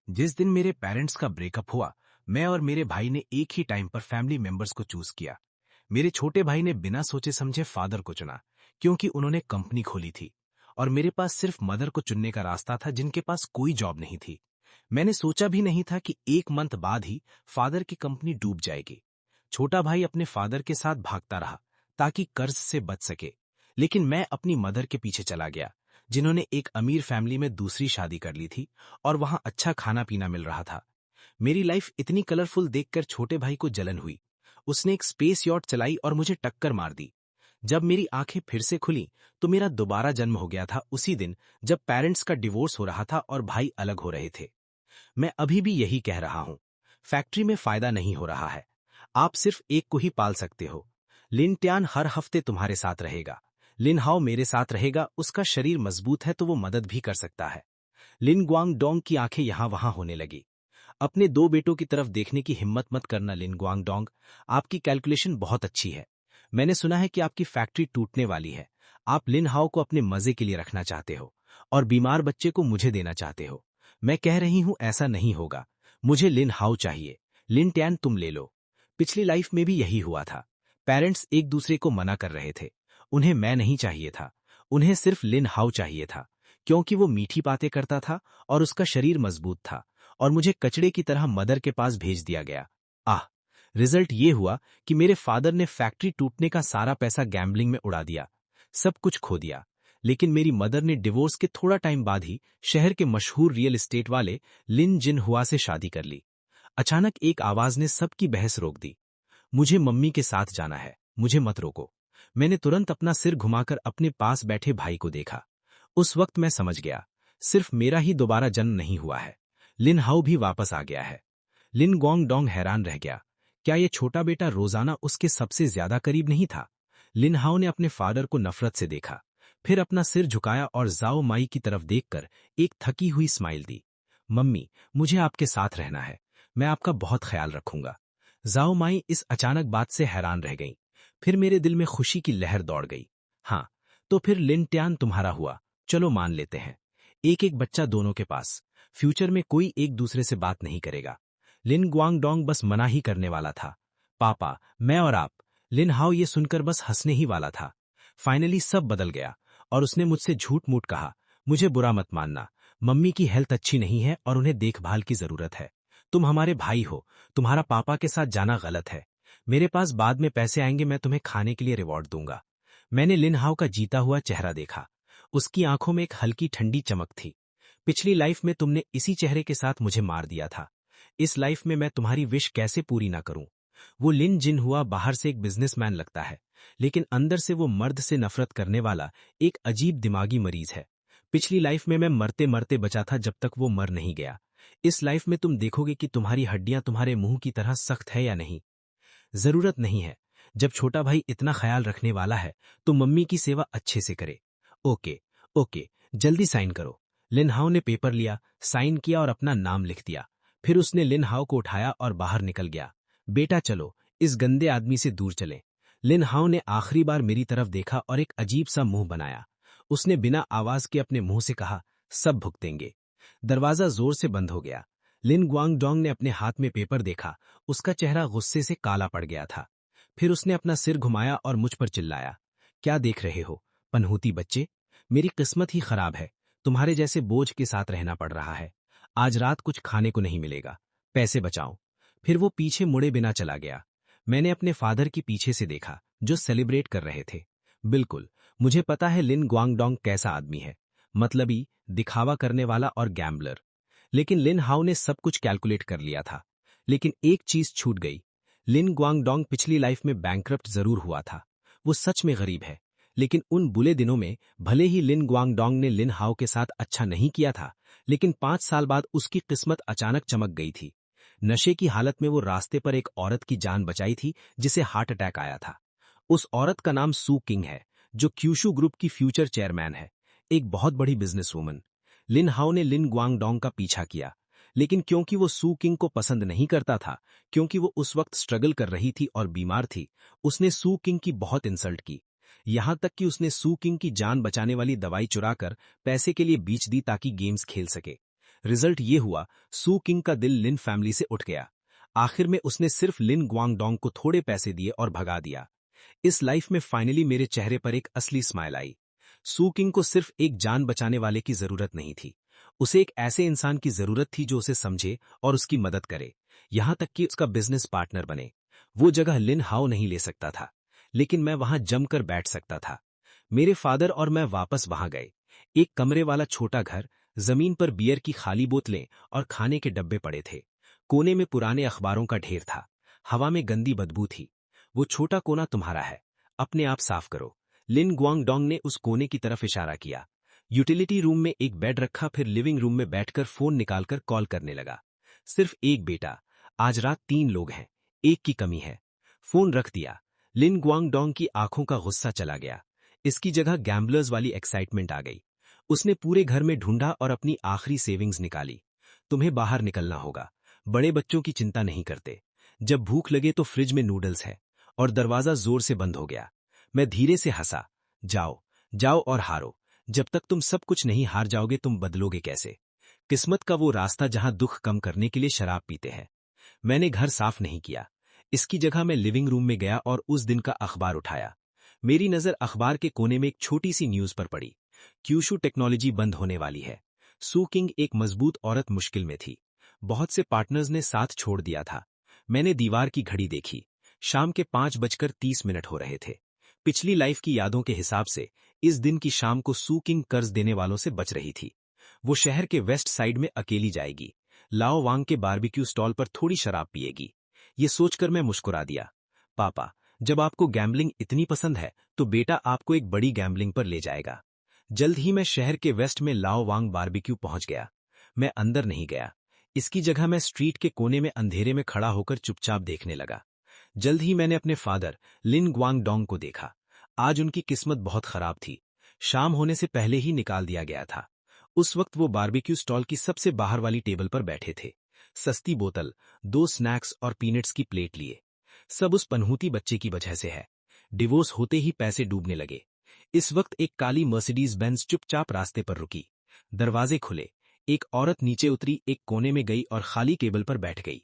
जिस दिन मेरे पेरेंट्स का ब्रेकअप हुआ, मैं और मेरे भाई ने एक ही टाइम पर फैमिली मेंबर्स को चूज किया। मेरे छोटे भाई ने बिना सोचे समझे फादर को चुना, क्योंकि उन्होंने कंपनी खोली थी और मेरे पास सिर्फ मदर को चुनने का रास्ता था, जिनके पास कोई जॉब नहीं थी। मैंने सोचा भी नहीं था कि एक मंथ बाद ही फादर की कंपनी डूब जाएगी। छोटा भाई अपने फादर के साथ भागता रहा ताकि कर्ज से बच सके, लेकिन मैं अपनी मदर के पीछे चला गया, जिन्होंने एक अमीर फैमिली में दूसरी शादी कर ली थी और वहां अच्छा खाना पीना मिल रहा था। मेरी लाइफ इतनी कलरफुल देखकर छोटे भाई को जलन हुई। उसने एक स्पेस यॉट चलाई और मुझे टक्कर मार दी। जब मेरी आंखें फिर से खुली तो मेरा दोबारा जन्म हो गया था, उसी दिन जब पेरेंट्स का डिवोर्स हो रहा था और भाई अलग हो रहे थे। मैं अभी भी यही कह रहा हूं, फैक्ट्री में फायदा नहीं हो रहा है। आप सिर्फ एक को ही पाल सकते हो। लिन ट्यान हर हफ्ते तुम्हारे साथ रहेगा। लिन हाओ मेरे साथ रहेगा, उसका शरीर मजबूत है तो वो मदद भी कर सकता है। लिन ग्वांग डोंग की आंखें यहां वहां होने लगी। अपने दो बेटों की तरफ देखने की हिम्मत मत करना लिन ग्वांग डोंग। आपकी कैलकुलेशन बहुत अच्छी है। मैंने सुना है कि आपकी फैक्ट्री टूटने वाली है। आप लिन हाओ को अपने मजे के लिए रखना चाहते हो और बीमार बच्चे को मुझे देना चाहते हो। मैं कह रही हूं ऐसा नहीं होगा। मुझे लिन हाओ चाहिए। लिन टैन तुम ले लो। पिछली लाइफ में भी यही हुआ था। पेरेंट्स एक दूसरे को मना कर रहे थे। उन्हें मैं नहीं चाहिए था, उन्हें सिर्फ लिन हाओ चाहिए था, क्योंकि वो मीठी बातें करता था और उसका शरीर मजबूत था, और मुझे कचड़े की तरह मदर के पास भेज दिया गया। आह, रिजल्ट ये हुआ कि मेरे फादर ने फैक्ट्री टूटने का सारा पैसा गैम्बलिंग में उड़ा दिया, सब कुछ खो दिया। लेकिन मेरी मदर ने डिवोर्स के थोड़ा टाइम बाद ही शहर के मशहूर रियल एस्टेट वाले लिन जिन हुआ से शादी कर ली। अचानक एक आवाज ने सबकी बहस रोक दी। मुझे मम्मी के साथ जाना है, मुझे मत रोको। मैंने तुरंत अपना सिर घुमाकर अपने पास बैठे भाई को देखा। उस वक्त मैं समझ गया, सिर्फ मेरा ही दोबारा जन्म नहीं हुआ है, लिन हाउ भी वापस आ गया है। लिन गोंग डोंग हैरान रह गया। क्या ये छोटा बेटा रोजाना उसके सबसे ज्यादा करीब नहीं था? लिन हाउ ने अपने फादर को नफरत से देखा, फिर अपना सिर झुकाया और जाओ माई की तरफ देखकर एक थकी हुई स्माइल दी। मम्मी, मुझे आपके साथ रहना है, मैं आपका बहुत ख्याल रखूंगा। जाओ माई इस अचानक बात से हैरान रह गई। फिर मेरे दिल में खुशी की लहर दौड़ गई। हाँ, तो फिर लिन ट्यान तुम्हारा हुआ, चलो मान लेते हैं। एक एक बच्चा दोनों के पास। फ्यूचर में कोई एक दूसरे से बात नहीं करेगा। लिन ग्वांग डोंग बस मना ही करने वाला था। पापा, मैं और आप। लिन हाउ ये सुनकर बस हंसने ही वाला था। फाइनली सब बदल गया और उसने मुझसे झूठ मूठ कहा, मुझे बुरा मत मानना, मम्मी की हेल्थ अच्छी नहीं है और उन्हें देखभाल की जरूरत है। तुम हमारे भाई हो, तुम्हारा पापा के साथ जाना गलत है। मेरे पास बाद में पैसे आएंगे, मैं तुम्हें खाने के लिए रिवॉर्ड दूंगा। मैंने लिन हाउ का जीता हुआ चेहरा देखा। उसकी आंखों में एक हल्की ठंडी चमक थी। पिछली लाइफ में तुमने इसी चेहरे के साथ मुझे मार दिया था। इस लाइफ में मैं तुम्हारी विश कैसे पूरी ना करूं? वो लिन जिन हुआ बाहर से एक बिजनेसमैन लगता है, लेकिन अंदर से वो मर्द से नफरत करने वाला एक अजीब दिमागी मरीज है। पिछली लाइफ में मैं मरते मरते बचा था, जब तक वो मर नहीं गया। इस लाइफ में तुम देखोगे कि तुम्हारी हड्डियां तुम्हारे मुंह की तरह सख्त है या नहीं। जरूरत नहीं है। जब छोटा भाई इतना ख्याल रखने वाला है तो मम्मी की सेवा अच्छे से करे। ओके, ओके, जल्दी साइन करो। लिन हाउ ने पेपर लिया, साइन किया और अपना नाम लिख दिया। फिर उसने लिन हाउ को उठाया और बाहर निकल गया। बेटा चलो, इस गंदे आदमी से दूर चलें। लिन हाउ ने आखिरी बार मेरी तरफ देखा और एक अजीब सा मुंह बनाया। उसने बिना आवाज के अपने मुंह से कहा, सब भुगतेंगे। दरवाजा जोर से बंद हो गया। लिन ग्वांग डोंग ने अपने हाथ में पेपर देखा। उसका चेहरा गुस्से से काला पड़ गया था। फिर उसने अपना सिर घुमाया और मुझ पर चिल्लाया, क्या देख रहे हो, पनहूती बच्चे? मेरी किस्मत ही खराब है, तुम्हारे जैसे बोझ के साथ रहना पड़ रहा है। आज रात कुछ खाने को नहीं मिलेगा, पैसे बचाओ। फिर वो पीछे मुड़े बिना चला गया। मैंने अपने फादर की पीछे से देखा, जो सेलिब्रेट कर रहे थे। बिल्कुल, मुझे पता है लिन ग्वांग डोंग कैसा आदमी है, मतलबी, दिखावा करने वाला और गैम्बलर। लेकिन लिन हाउ ने सब कुछ कैलकुलेट कर लिया था। लेकिन एक चीज छूट गई। लिन ग्वांगडोंग पिछली लाइफ में बैंकरप्ट जरूर हुआ था। वो सच में गरीब है। लेकिन उन बुरे दिनों में भले ही लिन ग्वांगडोंग ने लिन हाउ के साथ अच्छा नहीं किया था, लेकिन 5 साल बाद उसकी किस्मत अचानक चमक गई थी। नशे की हालत में वो रास्ते पर एक औरत की जान बचाई थी, जिसे हार्ट अटैक आया था। उस औरत का नाम सू किंग है, जो क्यूशू ग्रुप की फ्यूचर चेयरमैन है, एक बहुत बड़ी बिजनेस वूमन। लिन हाउ ने लिन ग्वांगडोंग का पीछा किया, लेकिन क्योंकि वो सू किंग को पसंद नहीं करता था, क्योंकि वो उस वक्त स्ट्रगल कर रही थी और बीमार थी, उसने सू किंग की बहुत इंसल्ट की। यहां तक कि उसने सू किंग की जान बचाने वाली दवाई चुराकर पैसे के लिए बेच दी ताकि गेम्स खेल सके। रिजल्ट ये हुआ, सू किंग का दिल लिन फैमिली से उठ गया। आखिर में उसने सिर्फ लिन ग्वांगडोंग को थोड़े पैसे दिए और भगा दिया। इस लाइफ में फाइनली मेरे चेहरे पर एक असली स्माइल आई। सू किंग को सिर्फ एक जान बचाने वाले की जरूरत नहीं थी, उसे एक ऐसे इंसान की जरूरत थी जो उसे समझे और उसकी मदद करे, यहां तक कि उसका बिजनेस पार्टनर बने। वो जगह लिन हाउ नहीं ले सकता था, लेकिन मैं वहां जमकर बैठ सकता था। मेरे फादर और मैं वापस वहां गए। एक कमरे वाला छोटा घर, जमीन पर बियर की खाली बोतलें और खाने के डब्बे पड़े थे। कोने में पुराने अखबारों का ढेर था। हवा में गंदी बदबू थी। वो छोटा कोना तुम्हारा है, अपने आप साफ करो। लिन ग्वांगडोंग ने उस कोने की तरफ इशारा किया। यूटिलिटी रूम में एक बेड रखा, फिर लिविंग रूम में बैठकर फोन निकालकर कॉल करने लगा। सिर्फ एक बेटा, आज रात 3 लोग हैं, एक की कमी है। फोन रख दिया। लिन ग्वांगडोंग की आंखों का गुस्सा चला गया। इसकी जगह गैम्बलर्स वाली एक्साइटमेंट आ गई। उसने पूरे घर में ढूंढा और अपनी आखिरी सेविंग्स निकाली। तुम्हें बाहर निकलना होगा, बड़े बच्चों की चिंता नहीं करते। जब भूख लगे तो फ्रिज में नूडल्स है। और दरवाजा जोर से बंद हो गया। मैं धीरे से हंसा। जाओ, जाओ और हारो। जब तक तुम सब कुछ नहीं हार जाओगे तुम बदलोगे कैसे? किस्मत का वो रास्ता जहां दुख कम करने के लिए शराब पीते हैं। मैंने घर साफ नहीं किया। इसकी जगह मैं लिविंग रूम में गया और उस दिन का अखबार उठाया। मेरी नजर अखबार के कोने में एक छोटी सी न्यूज पर पड़ी। क्यूशू टेक्नोलॉजी बंद होने वाली है। सू किंग एक मजबूत औरत मुश्किल में थी। बहुत से पार्टनर्स ने साथ छोड़ दिया था। मैंने दीवार की घड़ी देखी। शाम के 5:30 हो रहे थे। पिछली लाइफ की यादों के हिसाब से इस दिन की शाम को सू किंग कर्ज देने वालों से बच रही थी। वो शहर के वेस्ट साइड में अकेली जाएगी। लाओ वांग के बारबेक्यू स्टॉल पर थोड़ी शराब पिएगी। ये सोचकर मैं मुस्कुरा दिया। पापा, जब आपको गैम्बलिंग इतनी पसंद है तो बेटा आपको एक बड़ी गैम्बलिंग पर ले जाएगा। जल्द ही मैं शहर के वेस्ट में लाओ वांग बारबेक्यू पहुंच गया। मैं अंदर नहीं गया। इसकी जगह मैं स्ट्रीट के कोने में अंधेरे में खड़ा होकर चुपचाप देखने लगा। जल्द ही मैंने अपने फादर लिन ग्वांगडोंग को देखा। आज उनकी किस्मत बहुत खराब थी। शाम होने से पहले ही निकाल दिया गया था। उस वक्त वो बारबेक्यू स्टॉल की सबसे बाहर वाली टेबल पर बैठे थे। सस्ती बोतल, 2 स्नैक्स और पीनट्स की प्लेट लिए। सब उस पनहूती बच्चे की वजह से है। डिवोर्स होते ही पैसे डूबने लगे। इस वक्त एक काली मर्सिडीज बेंज चुपचाप रास्ते पर रुकी। दरवाजे खुले। एक औरत नीचे उतरी, एक कोने में गई और खाली टेबल पर बैठ गई।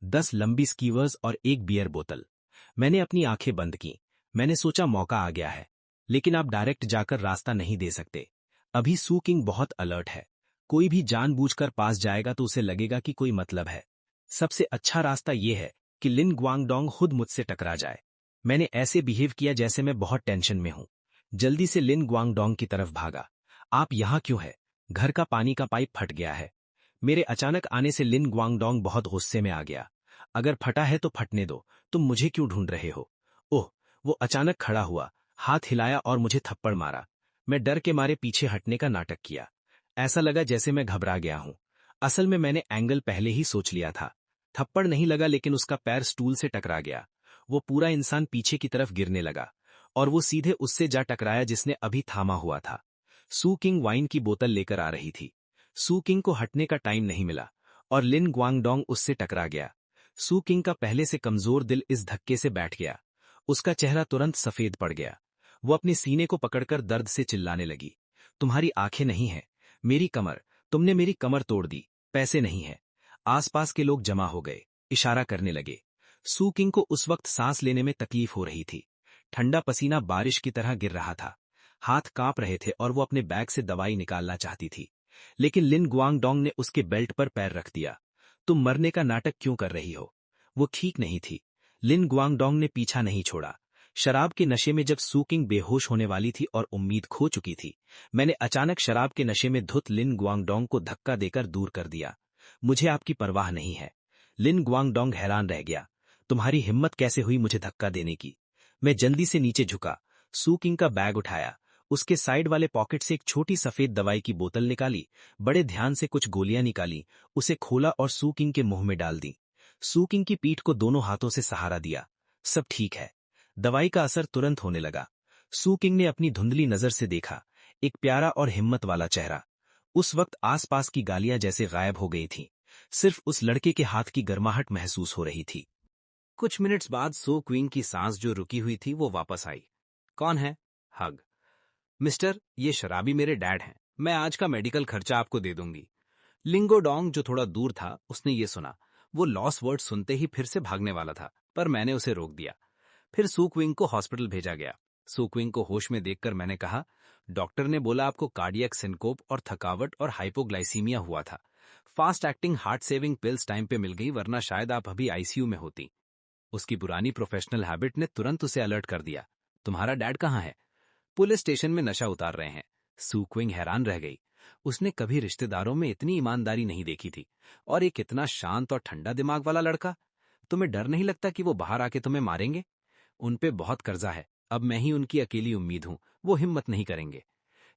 10 लंबी स्कीवर्स और एक बियर बोतल। मैंने अपनी आंखें बंद की। मैंने सोचा मौका आ गया है। लेकिन आप डायरेक्ट जाकर रास्ता नहीं दे सकते। अभी सू किंग बहुत अलर्ट है। कोई भी जानबूझकर पास जाएगा तो उसे लगेगा कि कोई मतलब है। सबसे अच्छा रास्ता यह है कि लिन ग्वांगडोंग खुद मुझसे टकरा जाए। मैंने ऐसे बिहेव किया जैसे मैं बहुत टेंशन में हूं। जल्दी से लिन ग्वांगडोंग की तरफ भागा। आप यहां क्यों है? घर का पानी का पाइप फट गया है। मेरे अचानक आने से लिन ग्वांगडोंग बहुत गुस्से में आ गया। अगर फटा है तो फटने दो, तुम मुझे क्यों ढूंढ रहे हो? ओह! वो अचानक खड़ा हुआ, हाथ हिलाया और मुझे थप्पड़ मारा। मैं डर के मारे पीछे हटने का नाटक किया। ऐसा लगा जैसे मैं घबरा गया हूं। असल में मैंने एंगल पहले ही सोच लिया था। थप्पड़ नहीं लगा लेकिन उसका पैर स्टूल से टकरा गया। वो पूरा इंसान पीछे की तरफ गिरने लगा और वो सीधे उससे जा टकराया जिसने अभी थामा हुआ था। सू किंग वाइन की बोतल लेकर आ रही थी। सू किंग को हटने का टाइम नहीं मिला और लिन ग्वांगडोंग उससे टकरा गया। सू किंग का पहले से कमजोर दिल इस धक्के से बैठ गया। उसका चेहरा तुरंत सफेद पड़ गया। वो अपने सीने को पकड़कर दर्द से चिल्लाने लगी। तुम्हारी आंखें नहीं हैं, मेरी कमर। तुमने मेरी कमर तोड़ दी। पैसे नहीं है। आसपास के लोग जमा हो गए, इशारा करने लगे। सू किंग को उस वक्त सांस लेने में तकलीफ हो रही थी। ठंडा पसीना बारिश की तरह गिर रहा था। हाथ कांप रहे थे और वो अपने बैग से दवाई निकालना चाहती थी। लेकिन लिन ग्वांगडोंग ने उसके बेल्ट पर पैर रख दिया। तुम मरने का नाटक क्यों कर रही हो? वो ठीक नहीं थी। लिन ग्वांगडोंग ने पीछा नहीं छोड़ा। शराब के नशे में जब सू किंग बेहोश होने वाली थी और उम्मीद खो चुकी थी, मैंने अचानक शराब के नशे में धुत लिन ग्वांगडोंग को धक्का देकर दूर कर दिया। मुझे आपकी परवाह नहीं है। लिन ग्वांगडोंग हैरान रह गया। तुम्हारी हिम्मत कैसे हुई मुझे धक्का देने की? मैं जल्दी से नीचे झुका। सू किंग का बैग उठाया। उसके साइड वाले पॉकेट से एक छोटी सफेद दवाई की बोतल निकाली। बड़े ध्यान से कुछ गोलियां निकाली, उसे खोला और सू किंग के मुंह में डाल दी। सू किंग की पीठ को दोनों हाथों से सहारा दिया। सब ठीक है। दवाई का असर तुरंत होने लगा। सू किंग ने अपनी धुंधली नजर से देखा। एक प्यारा और हिम्मत वाला चेहरा। उस वक्त आसपास की गालियां जैसे गायब हो गई थीं। सिर्फ उस लड़के के हाथ की गर्माहट महसूस हो रही थी। कुछ मिनट्स बाद सो क्वीन की सांस जो रुकी हुई थी वो वापस आई। कौन है? हग। मिस्टर, ये शराबी मेरे डैड हैं। मैं आज का मेडिकल खर्चा आपको दे दूंगी। लिंगोडोंग, जो थोड़ा दूर था, उसने ये सुना। वो लॉस वर्ड सुनते ही फिर से भागने वाला था, पर मैंने उसे रोक दिया। फिर सुक्विंग को हॉस्पिटल भेजा गया। सुक्विंग को होश में देखकर मैंने कहा, डॉक्टर ने बोला आपको कार्डियक सिनकोप और थकावट और हाइपोग्लाइसीमिया हुआ था। Fast acting heart saving pills time पे मिल गई, वरना शायद आप अभी आईसीयू में होती। उसकी पुरानी प्रोफेशनल हैबिट ने तुरंत उसे अलर्ट कर दिया। तुम्हारा डैड कहाँ है? पुलिस स्टेशन में नशा उतार रहे हैं। सुक्विंग हैरान रह गई। उसने कभी रिश्तेदारों में इतनी ईमानदारी नहीं देखी थी। और एक इतना शांत और ठंडा दिमाग वाला लड़का। तुम्हें डर नहीं लगता कि वो बाहर आके तुम्हें मारेंगे? उन पे बहुत कर्जा है, अब मैं ही उनकी अकेली उम्मीद हूं, वो हिम्मत नहीं करेंगे।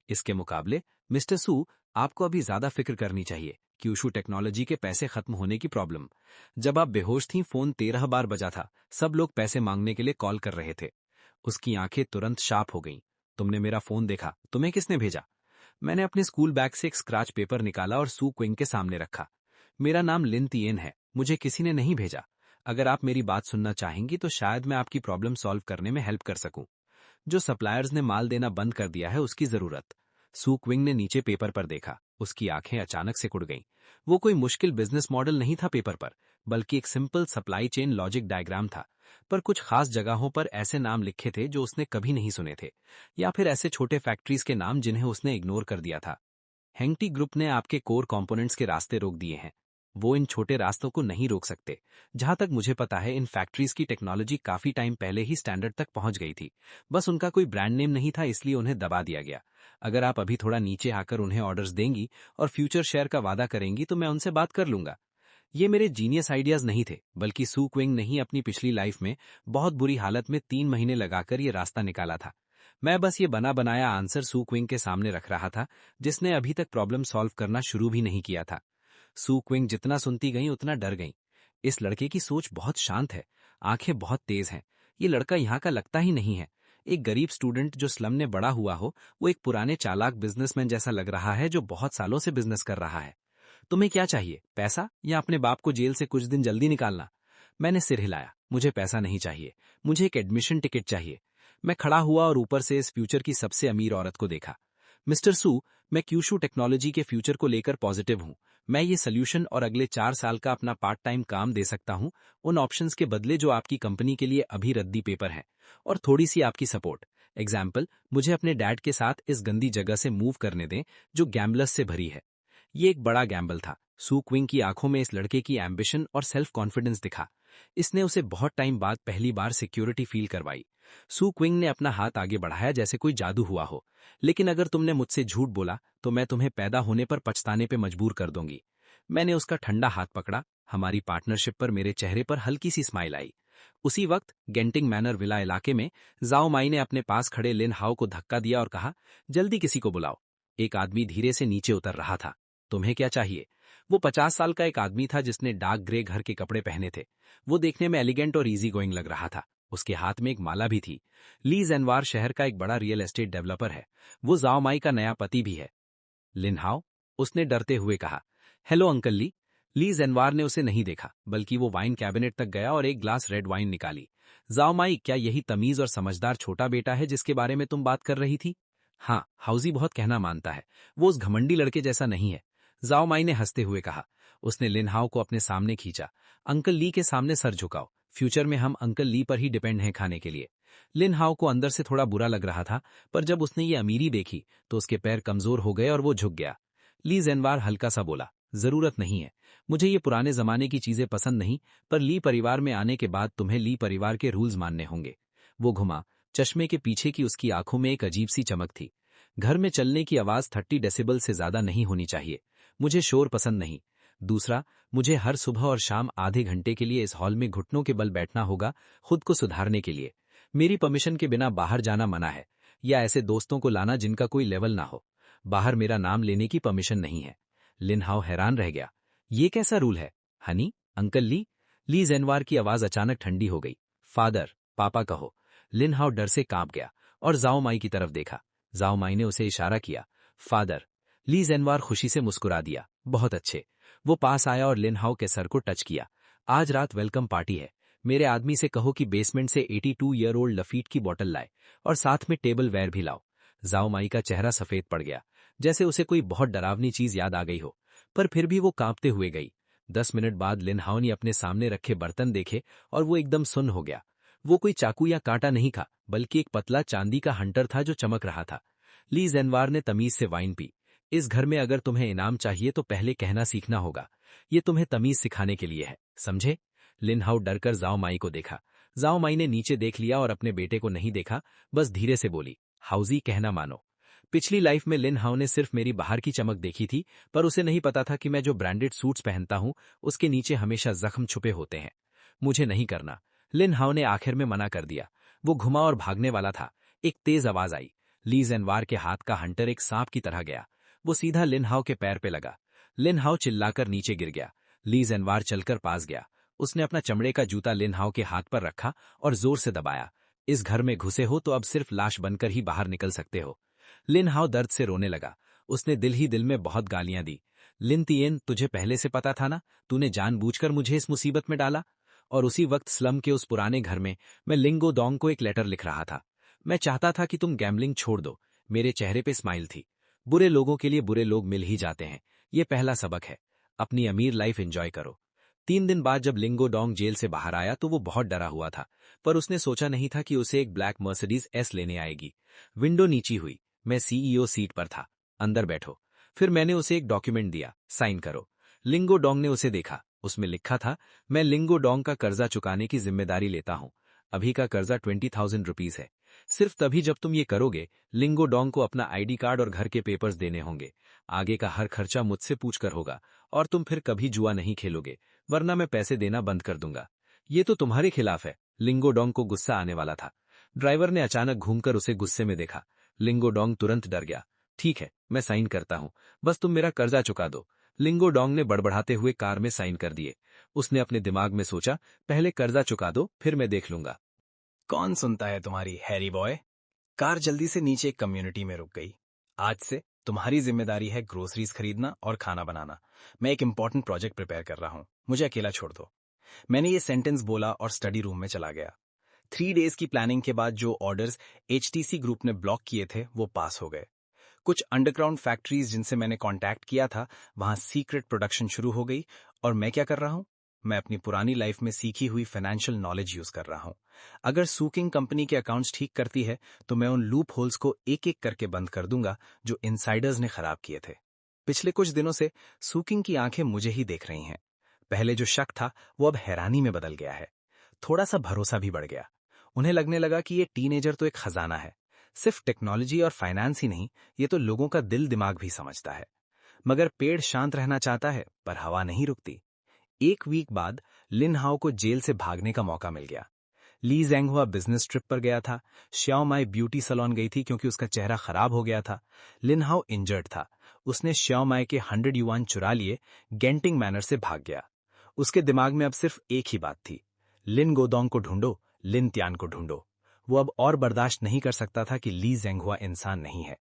इसके मुकाबले मिस्टर सू, आपको अभी ज्यादा फिक्र करनी चाहिए। क्यूशू टेक्नोलॉजी के पैसे खत्म होने की प्रॉब्लम। जब आप बेहोश थीं, फोन 13 बार बजा था। सब लोग पैसे मांगने के लिए कॉल कर रहे थे। उसकी आंखें तुरंत शार्प हो गईं। तुमने मेरा फोन देखा, तुम्हें किसने भेजा? मैंने अपने स्कूल बैग से एक स्क्रैच पेपर निकाला और सू क्विंग के सामने रखा। मेरा नाम लिन तिएन है, मुझे किसी ने नहीं भेजा। अगर आप मेरी बात सुनना चाहेंगी तो शायद मैं आपकी प्रॉब्लम सॉल्व करने में हेल्प कर सकूं। जो सप्लायर्स ने माल देना बंद कर दिया है, उसकी जरूरत। सू क्विंग ने नीचे पेपर पर देखा। उसकी आंखें अचानक से कुड़ गईं। वो कोई मुश्किल बिजनेस मॉडल नहीं था पेपर पर, बल्कि एक simple supply chain logic diagram था। पर कुछ खास जगहों पर ऐसे नाम लिखे थे जो उसने कभी नहीं सुने थे, या फिर ऐसे छोटे फैक्ट्रीज के नाम जिन्हें उसने इग्नोर कर दिया था। हेंगटी ग्रुप ने आपके कोर कंपोनेंट्स के रास्ते रोक दिए हैं। वो इन छोटे रास्तों को नहीं रोक सकते। जहां तक मुझे पता है, इन फैक्ट्रीज की टेक्नोलॉजी काफी टाइम पहले ही स्टैंडर्ड तक पहुंच गई थी। बस उनका कोई ब्रांड नेम नहीं था, इसलिए उन्हें दबा दिया गया। अगर आप अभी थोड़ा नीचे आकर उन्हें ऑर्डर्स देंगी और फ्यूचर शेयर का वादा करेंगी तो मैं उनसे बात कर लूंगा। ये मेरे जीनियस आइडियाज नहीं थे, बल्कि सू क्विंग ने ही अपनी पिछली लाइफ में बहुत बुरी हालत में 3 महीने लगाकर ये रास्ता निकाला था। मैं बस ये बना बनाया आंसर सू क्विंग के सामने रख रहा था, जिसने अभी तक प्रॉब्लम सॉल्व करना शुरू भी नहीं किया था। सू क्विंग जितना सुनती गई उतना डर गई। इस लड़के की सोच बहुत शांत है, आंखें बहुत तेज हैं। ये लड़का यहाँ का लगता ही नहीं है। एक गरीब स्टूडेंट जो स्लम में बड़ा हुआ हो, वो एक पुराने चालाक बिजनेसमैन जैसा लग रहा है जो बहुत सालों से बिजनेस कर रहा है। तुम्हें क्या चाहिए, पैसा या अपने बाप को जेल से कुछ दिन जल्दी निकालना? मैंने सिर हिलाया। मुझे पैसा नहीं चाहिए, मुझे एक एडमिशन टिकट चाहिए। मैं खड़ा हुआ और ऊपर से इस फ्यूचर की सबसे अमीर औरत को देखा। मिस्टर सू, मैं क्यूशू टेक्नोलॉजी के फ्यूचर को लेकर पॉजिटिव हूं। मैं ये सोल्यूशन और अगले 4 साल का अपना पार्ट टाइम काम दे सकता हूं, उन ऑप्शंस के बदले जो आपकी कंपनी के लिए अभी रद्दी पेपर हैं, और थोड़ी सी आपकी सपोर्ट। एग्जाम्पल, मुझे अपने डैड के साथ इस गंदी जगह से मूव करने दें जो गैम्बलर्स से भरी है। ये एक बड़ा गैम्बल था। सू क्विंग की आंखों में इस लड़के की एम्बिशन और सेल्फ कॉन्फिडेंस दिखा। इसने उसे बहुत टाइम बाद पहली बार सिक्योरिटी फील करवाई। सू क्विंग ने अपना हाथ आगे बढ़ाया जैसे कोई जादू हुआ हो। लेकिन अगर तुमने मुझसे झूठ बोला तो मैं तुम्हें पैदा होने पर पछताने पे मजबूर कर दूंगी। मैंने उसका ठंडा हाथ पकड़ा। हमारी पार्टनरशिप पर मेरे चेहरे पर हल्की सी स्माइल आई। उसी वक्त गेंटिंग मैनर विला इलाके में जाओ माई ने अपने पास खड़े लिन हाओ को धक्का दिया और कहा, जल्दी किसी को बुलाओ। एक आदमी धीरे से नीचे उतर रहा था। तुम्हें क्या चाहिए? वो 50 साल का एक आदमी था जिसने डार्क ग्रे घर के कपड़े पहने थे। वो देखने में एलिगेंट और इजी गोइंग लग रहा था। उसके हाथ में एक माला भी थी। ली जेनवार शहर का एक बड़ा रियल एस्टेट डेवलपर है। वो जाओ माई का नया पति भी है। लिनहाओ, उसने डरते हुए कहा। हेलो अंकल ली। ली जेनवार ने उसे नहीं देखा, बल्कि वो वाइन कैबिनेट तक गया और एक ग्लास रेड वाइन निकाली। जाओ माई, क्या यही तमीज और समझदार छोटा बेटा है जिसके बारे में तुम बात कर रही थी? हाँ, हाउजी बहुत कहना मानता है। वो उस घमंडी लड़के जैसा नहीं है, जाओ माई ने हंसते हुए कहा। उसने लिनहाओ को अपने सामने खींचा। अंकल ली के सामने सर झुकाओ। फ्यूचर में हम अंकल ली पर ही डिपेंड हैं खाने के लिए। लिनहाओ को अंदर से थोड़ा बुरा लग रहा था, पर जब उसने ये अमीरी देखी तो उसके पैर कमजोर हो गए और वो झुक गया। ली जेनवार हल्का सा बोला, जरूरत नहीं है। मुझे ये पुराने जमाने की चीजें पसंद नहीं, पर ली परिवार में आने के बाद तुम्हें ली परिवार के रूल्स मानने होंगे। वो घुमा। चश्मे के पीछे की उसकी आंखों में एक अजीब सी चमक थी। घर में चलने की आवाज 30 डेसिबल से ज्यादा नहीं होनी चाहिए। मुझे शोर पसंद नहीं। दूसरा, मुझे हर सुबह और शाम आधे घंटे के लिए इस हॉल में घुटनों के बल बैठना होगा, खुद को सुधारने के लिए। मेरी परमिशन के बिना बाहर जाना मना है, या ऐसे दोस्तों को लाना जिनका कोई लेवल ना हो। बाहर मेरा नाम लेने की परमिशन नहीं है। लिनहाओ हैरान रह गया। ये कैसा रूल है? हनी, अंकल ली? ली जेनवार की आवाज अचानक ठंडी हो गई। फादर, पापा कहो। लिनहाओ डर से कांप गया और जाओ माई की तरफ देखा। जाओ माई ने उसे इशारा किया। फादर। ली जेनवार खुशी से मुस्कुरा दिया। बहुत अच्छे। वो पास आया और लिनहाओ के सर को टच किया। आज रात वेलकम पार्टी है। मेरे आदमी से कहो कि बेसमेंट से 82 ईयर ओल्ड लफीट की बोतल लाए, और साथ में टेबल वेयर भी लाओ। जाओ माई का चेहरा सफेद पड़ गया, जैसे उसे कोई बहुत डरावनी चीज याद आ गई हो। पर फिर भी वो कांपते हुए गई। 10 मिनट बाद लिन हाओ ने अपने सामने रखे बर्तन देखे और वो एकदम सुन्न हो गया। वो कोई चाकू या कांटा नहीं था, बल्कि एक पतला चांदी का हंटर था जो चमक रहा था। ली जेनवार ने तमीज से वाइन पी। इस घर में अगर तुम्हें इनाम चाहिए तो पहले कहना सीखना होगा। ये तुम्हें तमीज सिखाने के लिए है, समझे? लिन हाओ डरकर जाओ माई को देखा। जाओ माई ने नीचे देख लिया और अपने बेटे को नहीं देखा, बस धीरे से बोली, हाउजी कहना मानो। पिछली लाइफ में लिन हाओ ने सिर्फ मेरी बाहर की चमक देखी थी, पर उसे नहीं पता था कि मैं जो ब्रांडेड सूट्स पहनता हूं उसके नीचे हमेशा जख्म छुपे होते हैं। मुझे नहीं करना, लिन हाओ ने आखिर में मना कर दिया। वो घुमा और भागने वाला था। एक तेज आवाज आई। ली जेनवार के हाथ का हंटर एक सांप की तरह गया। वो सीधा लिन हाओ के पैर पे लगा। लिन हाओ चिल्लाकर नीचे गिर गया। ली जेनवार चलकर पास गया। उसने अपना चमड़े का जूता लिन हाओ के हाथ पर रखा और जोर से दबाया। इस घर में घुसे हो तो अब सिर्फ लाश बनकर ही बाहर निकल सकते हो। लिन हाओ दर्द से रोने लगा। उसने दिल ही दिल में बहुत गालियां दी। लिन तियेन, तुझे पहले से पता था ना? तूने जानबूझकर मुझे इस मुसीबत में डाला। और उसी वक्त स्लम के उस पुराने घर में मैं लिंगो डोंग को एक लेटर लिख रहा था। मैं चाहता था कि तुम गैम्बलिंग छोड़ दो। मेरे चेहरे पे स्माइल थी। बुरे लोगों के लिए बुरे लोग मिल ही जाते हैं। ये पहला सबक है। अपनी अमीर लाइफ एंजॉय करो। 3 दिन बाद जब लिंगो डोंग जेल से बाहर आया तो वो बहुत डरा हुआ था, पर उसने सोचा नहीं था कि उसे एक ब्लैक मर्सिडीज एस लेने आएगी। विंडो नीची हुई। मैं सीईओ सीट पर था। अंदर बैठो। फिर मैंने उसे एक डॉक्यूमेंट दिया, साइन करो। लिंगो डोंग ने उसे देखा। उसमें लिखा था, मैं लिंगो डोंग का कर्जा चुकाने की जिम्मेदारी लेता हूं। अभी का कर्जा 20,000 रुपीज है। सिर्फ तभी जब तुम ये करोगे, लिंगो डोंग को अपना आईडी कार्ड और घर के पेपर्स देने होंगे। आगे का हर खर्चा मुझसे पूछकर होगा और तुम फिर कभी जुआ नहीं खेलोगे, वरना मैं पैसे देना बंद कर दूंगा। ये तो तुम्हारे खिलाफ है। लिंगो डोंग को गुस्सा आने वाला था। ड्राइवर ने अचानक घूमकर उसे गुस्से में देखा। लिंगो डोंग तुरंत डर गया। ठीक है, मैं साइन करता हूं, बस तुम मेरा कर्जा चुका दो। लिंगो डोंग ने बड़बड़ाते हुए कार में साइन कर दिए। उसने अपने दिमाग में सोचा, पहले कर्जा चुका दो, फिर मैं देख लूंगा। कौन सुनता है तुम्हारी हैरी बॉय? कार जल्दी से नीचे एक कम्युनिटी में रुक गई। आज से तुम्हारी जिम्मेदारी है ग्रोसरीज खरीदना और खाना बनाना। मैं एक इंपॉर्टेंट प्रोजेक्ट प्रिपेयर कर रहा हूं, मुझे अकेला छोड़ दो। मैंने ये सेंटेंस बोला और स्टडी रूम में चला गया। 3 डेज की प्लानिंग के बाद जो ऑर्डर्स एचटीसी ग्रुप ने ब्लॉक किए थे वो पास हो गए। कुछ अंडरग्राउंड फैक्ट्रीज जिनसे मैंने कांटेक्ट किया था, वहां सीक्रेट प्रोडक्शन शुरू हो गई। और मैं क्या कर रहा हूं? मैं अपनी पुरानी लाइफ में सीखी हुई फाइनेंशियल नॉलेज यूज कर रहा हूं। अगर सूकिंग कंपनी के अकाउंट्स ठीक करती है तो मैं उन लूप होल्स को एक एक करके बंद कर दूंगा जो इनसाइडर्स ने खराब किए थे। पिछले कुछ दिनों से सूकिंग की आंखें मुझे ही देख रही हैं। पहले जो शक था वो अब हैरानी में बदल गया है। थोड़ा सा भरोसा भी बढ़ गया। उन्हें लगने लगा कि ये टीनेजर तो एक खजाना है। सिर्फ टेक्नोलॉजी और फाइनेंस ही नहीं, ये तो लोगों का दिल दिमाग भी समझता है। मगर पेड़ शांत रहना चाहता है, पर हवा नहीं रुकती। एक वीक बाद लिन हाओ को जेल से भागने का मौका मिल गया। ली जेंगहुआ बिजनेस ट्रिप पर गया था। श्याओ माई ब्यूटी सैलून गई थी क्योंकि उसका चेहरा खराब हो गया था। लिन हाओ इंजर्ड था। उसने श्याओ माई के 100 युआन चुरा लिए, गेंटिंग मैनर से भाग गया। उसके दिमाग में अब सिर्फ एक ही बात थी, लिन गोदोंग को ढूंढो, लिन त्यान को ढूंढो। वो अब और बर्दाश्त नहीं कर सकता था कि ली जेंगहुआ इंसान नहीं है।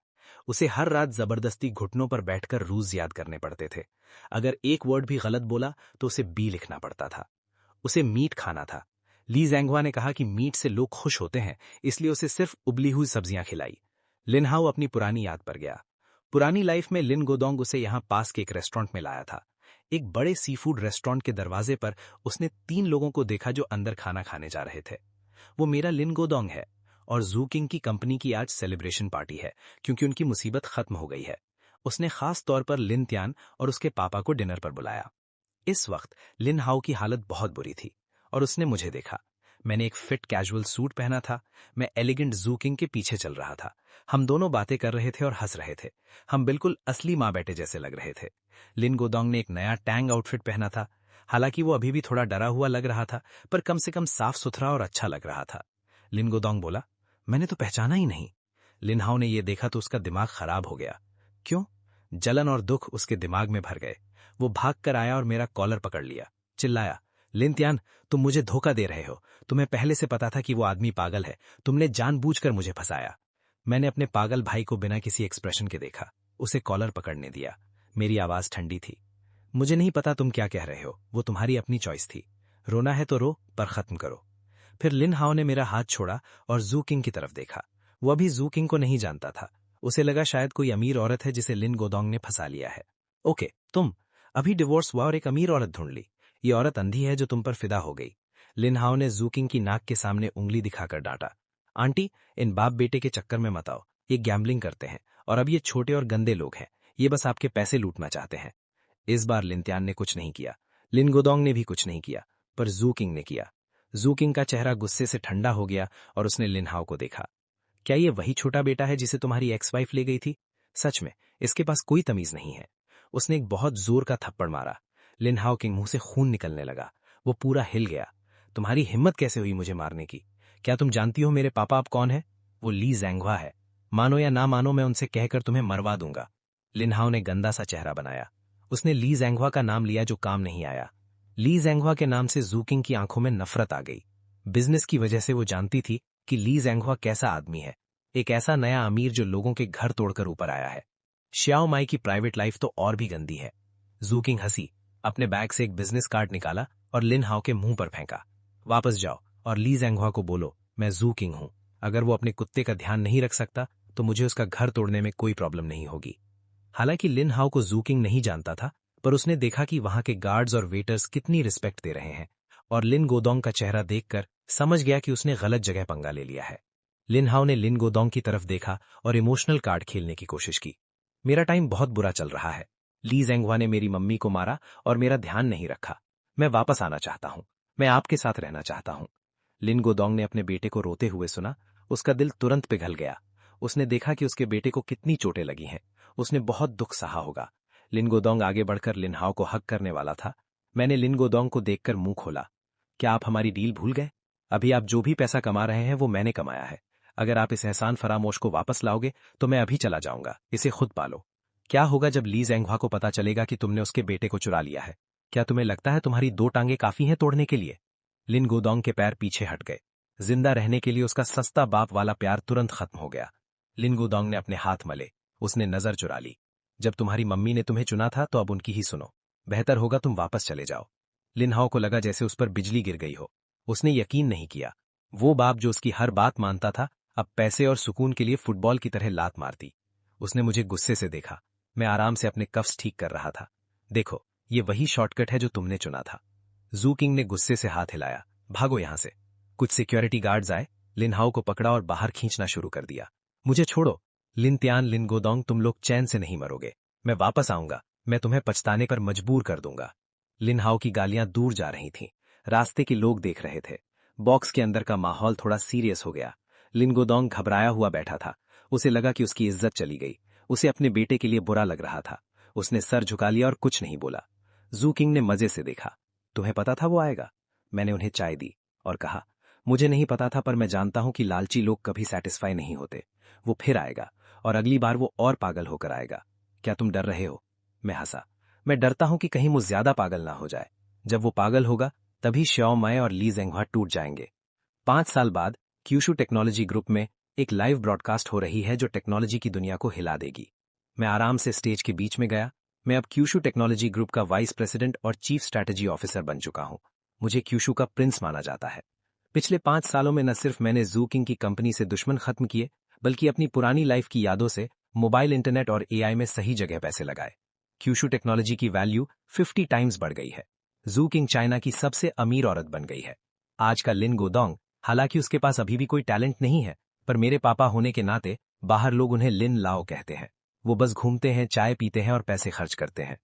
उसे हर रात जबरदस्ती घुटनों पर बैठकर रूज याद करने पड़ते थे। अगर एक वर्ड भी गलत बोला तो उसे बी लिखना पड़ता था। उसे मीट खाना था। ली जेंगहुआ ने कहा कि मीट से लोग खुश होते हैं, इसलिए उसे सिर्फ उबली हुई सब्जियां खिलाई। लिन हाओ अपनी पुरानी याद पर गया। पुरानी लाइफ में लिन गोदोंग उसे यहां पास के एक रेस्टोरेंट में लाया था। एक बड़े सी फूड रेस्टोरेंट के दरवाजे पर उसने 3 लोगों को देखा जो अंदर खाना खाने जा रहे थे। वो मेरा लिन गोदोंग है और जू किंग की कंपनी की आज सेलिब्रेशन पार्टी है क्योंकि उनकी मुसीबत खत्म हो गई है। उसने खास तौर पर लिन त्यान और उसके पापा को डिनर पर बुलाया। इस वक्त लिन हाओ की हालत बहुत बुरी थी और उसने मुझे देखा। मैंने एक फिट कैजुअल सूट पहना था। मैं एलिगेंट जू किंग के पीछे चल रहा था। हम दोनों बातें कर रहे थे और हंस रहे थे। हम बिल्कुल असली माँ बेटे जैसे लग रहे थे। लिन गोदोंग ने एक नया टैंग आउटफिट पहना था। हालांकि वो अभी भी थोड़ा डरा हुआ लग रहा था, पर कम से कम साफ सुथरा और अच्छा लग रहा था। लिन गोदोंग बोला, मैंने तो पहचाना ही नहीं। लिन हाओ ने यह देखा तो उसका दिमाग खराब हो गया। क्यों? जलन और दुख उसके दिमाग में भर गए। वो भाग कर आया और मेरा कॉलर पकड़ लिया। चिल्लाया, लिन त्यान, तुम मुझे धोखा दे रहे हो। तुम्हें पहले से पता था कि वो आदमी पागल है। तुमने जानबूझकर मुझे फंसाया। मैंने अपने पागल भाई को बिना किसी एक्सप्रेशन के देखा। उसे कॉलर पकड़ने दिया। मेरी आवाज ठंडी थी। मुझे नहीं पता तुम क्या कह रहे हो, वो तुम्हारी अपनी चॉइस थी। रोना है तो रो, पर खत्म करो। फिर लिन हाओ ने मेरा हाथ छोड़ा और जू किंग की तरफ देखा। वो अभी जू किंग को नहीं जानता था। उसे लगा शायद कोई अमीर औरत है जिसे लिन गोदोंग ने फंसा लिया है। ओके, तुम अभी डिवोर्स हुआ और एक अमीर औरत ढूंढ ली। ये औरत अंधी है जो तुम पर फिदा हो गई। लिन हाओ ने जूकिंग की नाक के सामने उंगली दिखाकर डांटा। आंटी, इन बाप बेटे के चक्कर में मत आओ। ये गैम्बलिंग करते हैं और अब ये छोटे और गंदे लोग हैं। ये बस आपके पैसे लूटना चाहते हैं। इस बार लिनत्यान ने कुछ नहीं किया, लिन गोदोंग ने भी कुछ नहीं किया, पर जू किंग ने किया। जू किंग का चेहरा गुस्से से ठंडा हो गया और उसने लिन हाओ को देखा। क्या ये वही छोटा बेटा है जिसे तुम्हारी एक्स वाइफ ले गई थी? सच में इसके पास कोई तमीज नहीं है। उसने एक बहुत जोर का थप्पड़ मारा। लिन हाओ के मुंह से खून निकलने लगा। वो पूरा हिल गया। तुम्हारी हिम्मत कैसे हुई मुझे मारने की? क्या तुम जानती हो मेरे पापा अब कौन है? वो ली जैंगवा है। मानो या ना मानो, मैं उनसे कहकर तुम्हें मरवा दूंगा। लिन हाओ ने गंदा सा चेहरा बनाया। उसने ली जैंगवा का नाम लिया जो काम नहीं आया। ली जैंगवा के नाम से जूकिंग की आंखों में नफरत आ गई। बिजनेस की वजह से वो जानती थी कि ली जैंगवा कैसा आदमी है। एक ऐसा नया अमीर जो लोगों के घर तोड़कर ऊपर आया है। श्याओ माई की प्राइवेट लाइफ तो और भी गंदी है। जूकिंग हंसी, अपने बैग से एक बिजनेस कार्ड निकाला और लिन हाओ के मुंह पर फेंका। वापस जाओ और ली जैंगवा को बोलो मैं जूकिंग हूं। अगर वो अपने कुत्ते का ध्यान नहीं रख सकता तो मुझे उसका घर तोड़ने में कोई प्रॉब्लम नहीं होगी। हालांकि लिन हाओ को जूकिंग नहीं जानता था, पर उसने देखा कि वहां के गार्ड्स और वेटर्स कितनी रिस्पेक्ट दे रहे हैं, और लिन गोदोंग का चेहरा देखकर समझ गया कि उसने गलत जगह पंगा ले लिया है। लिन हाओ ने लिन गोदोंग की तरफ देखा और इमोशनल कार्ड खेलने की कोशिश की। मेरा टाइम बहुत बुरा चल रहा है। ली जैंगवा ने मेरी मम्मी को मारा और मेरा ध्यान नहीं रखा। मैं वापस आना चाहता हूं। मैं आपके साथ रहना चाहता हूं। लिन गोदोंग ने अपने बेटे को रोते हुए सुना। उसका दिल तुरंत पिघल गया। उसने देखा कि उसके बेटे को कितनी चोटें लगी हैं। उसने बहुत दुख सहा होगा। लिन गोदोंग आगे बढ़कर लिन हाओ को हक करने वाला था। मैंने लिन गोदोंग को देखकर मुंह खोला। क्या आप हमारी डील भूल गए? अभी आप जो भी पैसा कमा रहे हैं वो मैंने कमाया है। अगर आप इस एहसान फरामोश को वापस लाओगे तो मैं अभी चला जाऊंगा। इसे खुद पालो। क्या होगा जब ली जैंगवा को पता चलेगा कि तुमने उसके बेटे को चुरा लिया है? क्या तुम्हें लगता है तुम्हारी 2 टांगे काफी हैं तोड़ने के लिए? लिन गोदोंग के पैर पीछे हट गए। जिंदा रहने के लिए उसका सस्ता बाप वाला प्यार तुरंत खत्म हो गया। लिन गोदोंग ने अपने हाथ मले। उसने नजर चुरा ली। जब तुम्हारी मम्मी ने तुम्हें चुना था तो अब उनकी ही सुनो। बेहतर होगा तुम वापस चले जाओ। लिन हाओ को लगा जैसे उस पर बिजली गिर गई हो। उसने यकीन नहीं किया। वो बाप जो उसकी हर बात मानता था, अब पैसे और सुकून के लिए फुटबॉल की तरह लात मारती। उसने मुझे गुस्से से देखा। मैं आराम से अपने कफ्स ठीक कर रहा था। देखो, ये वही शॉर्टकट है जो तुमने चुना था। जू किंग ने गुस्से से हाथ हिलाया। भागो यहां से। कुछ सिक्योरिटी गार्ड्स आए, लिन हाओ को पकड़ा और बाहर खींचना शुरू कर दिया। मुझे छोड़ो। लिन त्यान, लिन गोदोंग, तुम लोग चैन से नहीं मरोगे। मैं वापस आऊंगा। मैं तुम्हें पछताने पर मजबूर कर दूंगा। लिन हाओ की गालियां दूर जा रही थीं। रास्ते के लोग देख रहे थे। बॉक्स के अंदर का माहौल थोड़ा सीरियस हो गया। लिन गोदोंग घबराया हुआ बैठा था। उसे लगा कि उसकी इज्जत चली गई। उसे अपने बेटे के लिए बुरा लग रहा था। उसने सर झुका लिया और कुछ नहीं बोला। जू किंग ने मजे से देखा। तुम्हें पता था वो आएगा? मैंने उन्हें चाय दी और कहा, मुझे नहीं पता था, पर मैं जानता हूं कि लालची लोग कभी सेटिस्फाई नहीं होते। वो फिर आएगा और अगली बार वो और पागल होकर आएगा। क्या तुम डर रहे हो? मैं हंसा। मैं डरता हूं कि कहीं वो ज्यादा पागल ना हो जाए। जब वो पागल होगा तभी श्याओ माई और ली जैंगवा टूट जाएंगे। 5 साल बाद क्यूशू टेक्नोलॉजी ग्रुप में एक लाइव ब्रॉडकास्ट हो रही है जो टेक्नोलॉजी की दुनिया को हिला देगी। मैं आराम से स्टेज के बीच में गया। मैं अब क्यूशू टेक्नोलॉजी ग्रुप का वाइस प्रेसिडेंट और चीफ स्ट्रैटेजी ऑफिसर बन चुका हूं। मुझे क्यूशू का प्रिंस माना जाता है। पिछले 5 सालों में न सिर्फ मैंने जू किंग की कंपनी से दुश्मन खत्म किए, बल्कि अपनी पुरानी लाइफ की यादों से मोबाइल इंटरनेट और एआई में सही जगह पैसे लगाए। क्यूशू टेक्नोलॉजी की वैल्यू 50 टाइम्स बढ़ गई है। जू किंग चाइना की सबसे अमीर औरत बन गई है। आज का लिन गोदोंग, हालांकि उसके पास अभी भी कोई टैलेंट नहीं है, पर मेरे पापा होने के नाते बाहर लोग उन्हें लिन लाओ कहते हैं। वो बस घूमते हैं, चाय पीते हैं और पैसे खर्च करते हैं।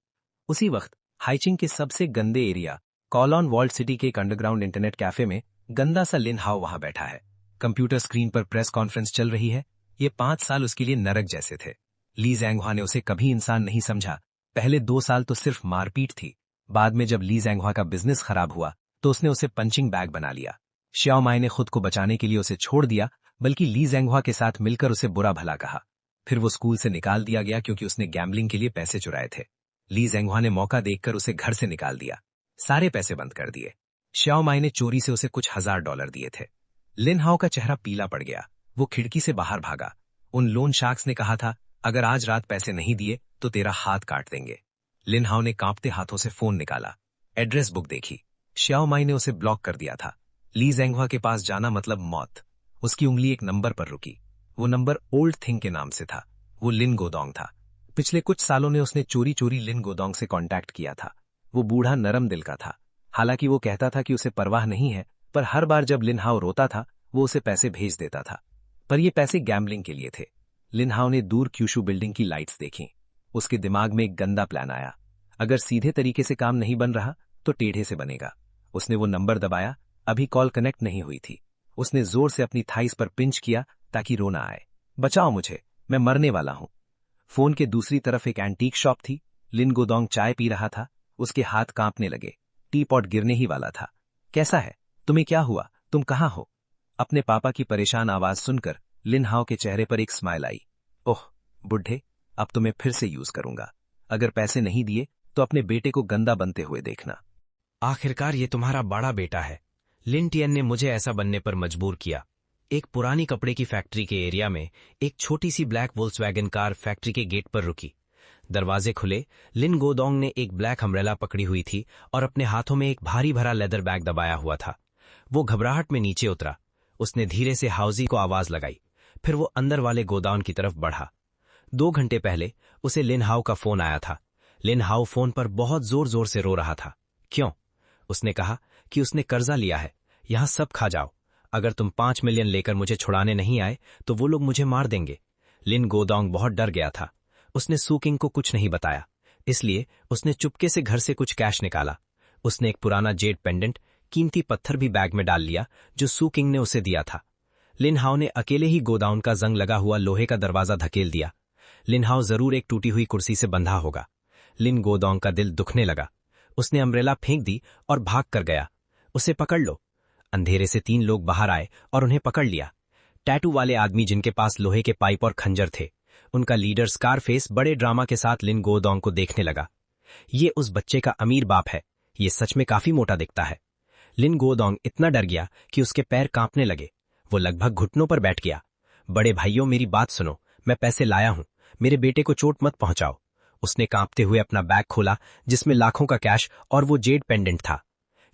उसी वक्त हाइचिंग के सबसे गंदे एरिया कॉलोन वॉल्ट सिटी के एक अंडरग्राउंड इंटरनेट कैफे में गंदा सा लिन हाओ वहां बैठा है। कंप्यूटर स्क्रीन पर प्रेस कॉन्फ्रेंस चल रही है। ये 5 साल उसके लिए नरक जैसे थे। ली जैंगवा ने उसे कभी इंसान नहीं समझा। पहले 2 साल तो सिर्फ मारपीट थी। बाद में जब ली जैंगवा का बिजनेस खराब हुआ तो उसने उसे पंचिंग बैग बना लिया। श्याओ माई ने खुद को बचाने के लिए उसे छोड़ दिया, बल्कि ली जैंगवा के साथ मिलकर उसे बुरा भला कहा। फिर वो स्कूल से निकाल दिया गया क्योंकि उसने गैम्बलिंग के लिए पैसे चुराए थे। ली जैंगवा ने मौका देखकर उसे घर से निकाल दिया। सारे पैसे बंद कर दिए। श्याओ माई ने चोरी से उसे कुछ $1000 दिए थे। लिन हाओ का चेहरा पीला पड़ गया। वो खिड़की से बाहर भागा। उन लोन शार्क्स ने कहा था, अगर आज रात पैसे नहीं दिए तो तेरा हाथ काट देंगे। लिन हाओ ने कांपते हाथों से फोन निकाला, एड्रेस बुक देखी। श्याओ माई ने उसे ब्लॉक कर दिया था। ली जैंगवा के पास जाना मतलब मौत। उसकी उंगली एक नंबर पर रुकी। वो नंबर ओल्ड थिंग के नाम से था। वो लिन गोदोंग था। पिछले कुछ सालों में उसने चोरी चोरी लिन गोदोंग से कांटेक्ट किया था। वो बूढ़ा नरम दिल का था। हालांकि वो कहता था कि उसे परवाह नहीं है, पर हर बार जब लिन हाओ रोता था वो उसे पैसे भेज देता था। पर ये पैसे गैम्बलिंग के लिए थे। लिन हाओ ने दूर क्यूशु बिल्डिंग की लाइट्स देखी। उसके दिमाग में एक गंदा प्लान आया। अगर सीधे तरीके से काम नहीं बन रहा तो टेढ़े से बनेगा। उसने वो नंबर दबाया। अभी कॉल कनेक्ट नहीं हुई थी। उसने जोर से अपनी थाइस पर पिंच किया ताकि रो ना आए। बचाओ मुझे, मैं मरने वाला हूं। फोन के दूसरी तरफ एक एंटीक शॉप थी। लिन गोदोंग चाय पी रहा था। उसके हाथ कांपने लगे। टी पॉट गिरने ही वाला था। कैसा है? तुम्हें क्या हुआ? तुम कहां हो? अपने पापा की परेशान आवाज सुनकर लिन हाओ के चेहरे पर एक स्माइल आई। ओह बुढ़े, अब तो मैं फिर से यूज करूंगा। अगर पैसे नहीं दिए तो अपने बेटे को गंदा बनते हुए देखना। आखिरकार ये तुम्हारा बड़ा बेटा है। लिन टियन ने मुझे ऐसा बनने पर मजबूर किया। एक पुरानी कपड़े की फैक्ट्री के एरिया में एक छोटी सी ब्लैक वोल्क्सवैगन कार फैक्ट्री के गेट पर रुकी। दरवाजे खुले। लिन गोदोंग ने एक ब्लैक अम्ब्रेला पकड़ी हुई थी और अपने हाथों में एक भारी भरा लेदर बैग दबाया हुआ था। वो घबराहट में नीचे उतरा। उसने धीरे से हाउजी को आवाज लगाई। फिर वो अंदर वाले गोदाउन की तरफ बढ़ा। 2 घंटे पहले उसे लिन हाओ का फोन आया था। लिन हाओ फोन पर बहुत जोर जोर से रो रहा था। क्यों? उसने कहा कि उसने कर्जा लिया है। यहां सब खा जाओ। अगर तुम 5 मिलियन लेकर मुझे छुड़ाने नहीं आए तो वो लोग मुझे मार देंगे। लिन गोदोंग बहुत डर गया था। उसने सूकिंग को कुछ नहीं बताया, इसलिए उसने चुपके से घर से कुछ कैश निकाला। उसने एक पुराना जेड पेंडेंट, कीमती पत्थर भी बैग में डाल लिया जो सूकिंग ने उसे दिया था। लिन हाओ ने अकेले ही गोदाउन का जंग लगा हुआ लोहे का दरवाजा धकेल दिया। लिन हाओ जरूर एक टूटी हुई कुर्सी से बंधा होगा। लिन गोदोंग का दिल दुखने लगा। उसने अम्ब्रेला फेंक दी और भाग कर गया। उसे पकड़ लो। अंधेरे से 3 लोग बाहर आए और उन्हें पकड़ लिया। टैटू वाले आदमी जिनके पास लोहे के पाइप और खंजर थे। उनका लीडर स्कारफेस बड़े ड्रामा के साथ लिन गोदोंग को देखने लगा। ये उस बच्चे का अमीर बाप है। ये सच में काफी मोटा दिखता है। लिन गोदोंग इतना डर गया कि उसके पैर कांपने लगे। वो लगभग घुटनों पर बैठ गया। बड़े भाइयों, मेरी बात सुनो। मैं पैसे लाया हूं। मेरे बेटे को चोट मत पहुंचाओ। उसने कांपते हुए अपना बैग खोला जिसमें लाखों का कैश और वो जेड पेंडेंट था।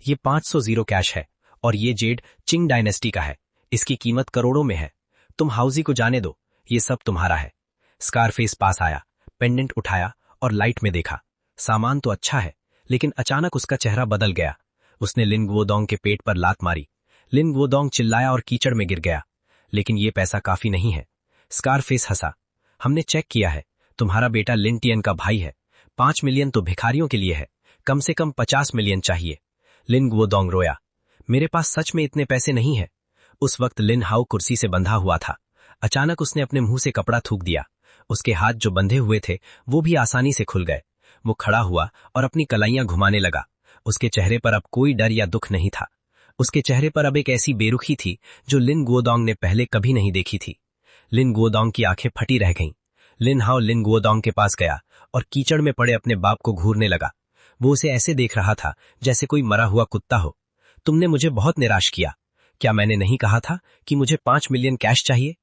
ये 500 जीरो कैश है और ये जेड चिंग डायनेस्टी का है। इसकी कीमत करोड़ों में है। तुम हाउजी को जाने दो, ये सब तुम्हारा है। स्कारफेस पास आया, पेंडेंट उठाया और लाइट में देखा। सामान तो अच्छा है, लेकिन अचानक उसका चेहरा बदल गया। उसने लिन गोदोंग के पेट पर लात मारी। लिन गोदोंग चिल्लाया और कीचड़ में गिर गया। लेकिन ये पैसा काफी नहीं है। स्कारफेस हंसा। हमने चेक किया है। तुम्हारा बेटा लिन टियन का भाई है। 5 मिलियन तो भिखारियों के लिए है। कम से कम 50 मिलियन चाहिए। लिन गोदोंग रोया। मेरे पास सच में इतने पैसे नहीं है। उस वक्त लिन हाओ कुर्सी से बंधा हुआ था। अचानक उसने अपने मुंह से कपड़ा थूक दिया। उसके हाथ जो बंधे हुए थे वो भी आसानी से खुल गए। वो खड़ा हुआ और अपनी कलाइयां घुमाने लगा। उसके चेहरे पर अब कोई डर या दुख नहीं था। उसके चेहरे पर अब एक ऐसी बेरुखी थी जो लिन गोदोंग ने पहले कभी नहीं देखी थी। लिन गोदोंग की आंखें फटी रह गईं। लिन हाओ लिन गोदोंग के पास गया और कीचड़ में पड़े अपने बाप को घूरने लगा। वो उसे ऐसे देख रहा था जैसे कोई मरा हुआ कुत्ता हो। तुमने मुझे बहुत निराश किया। क्या मैंने नहीं कहा था कि मुझे 5 मिलियन कैश चाहिए?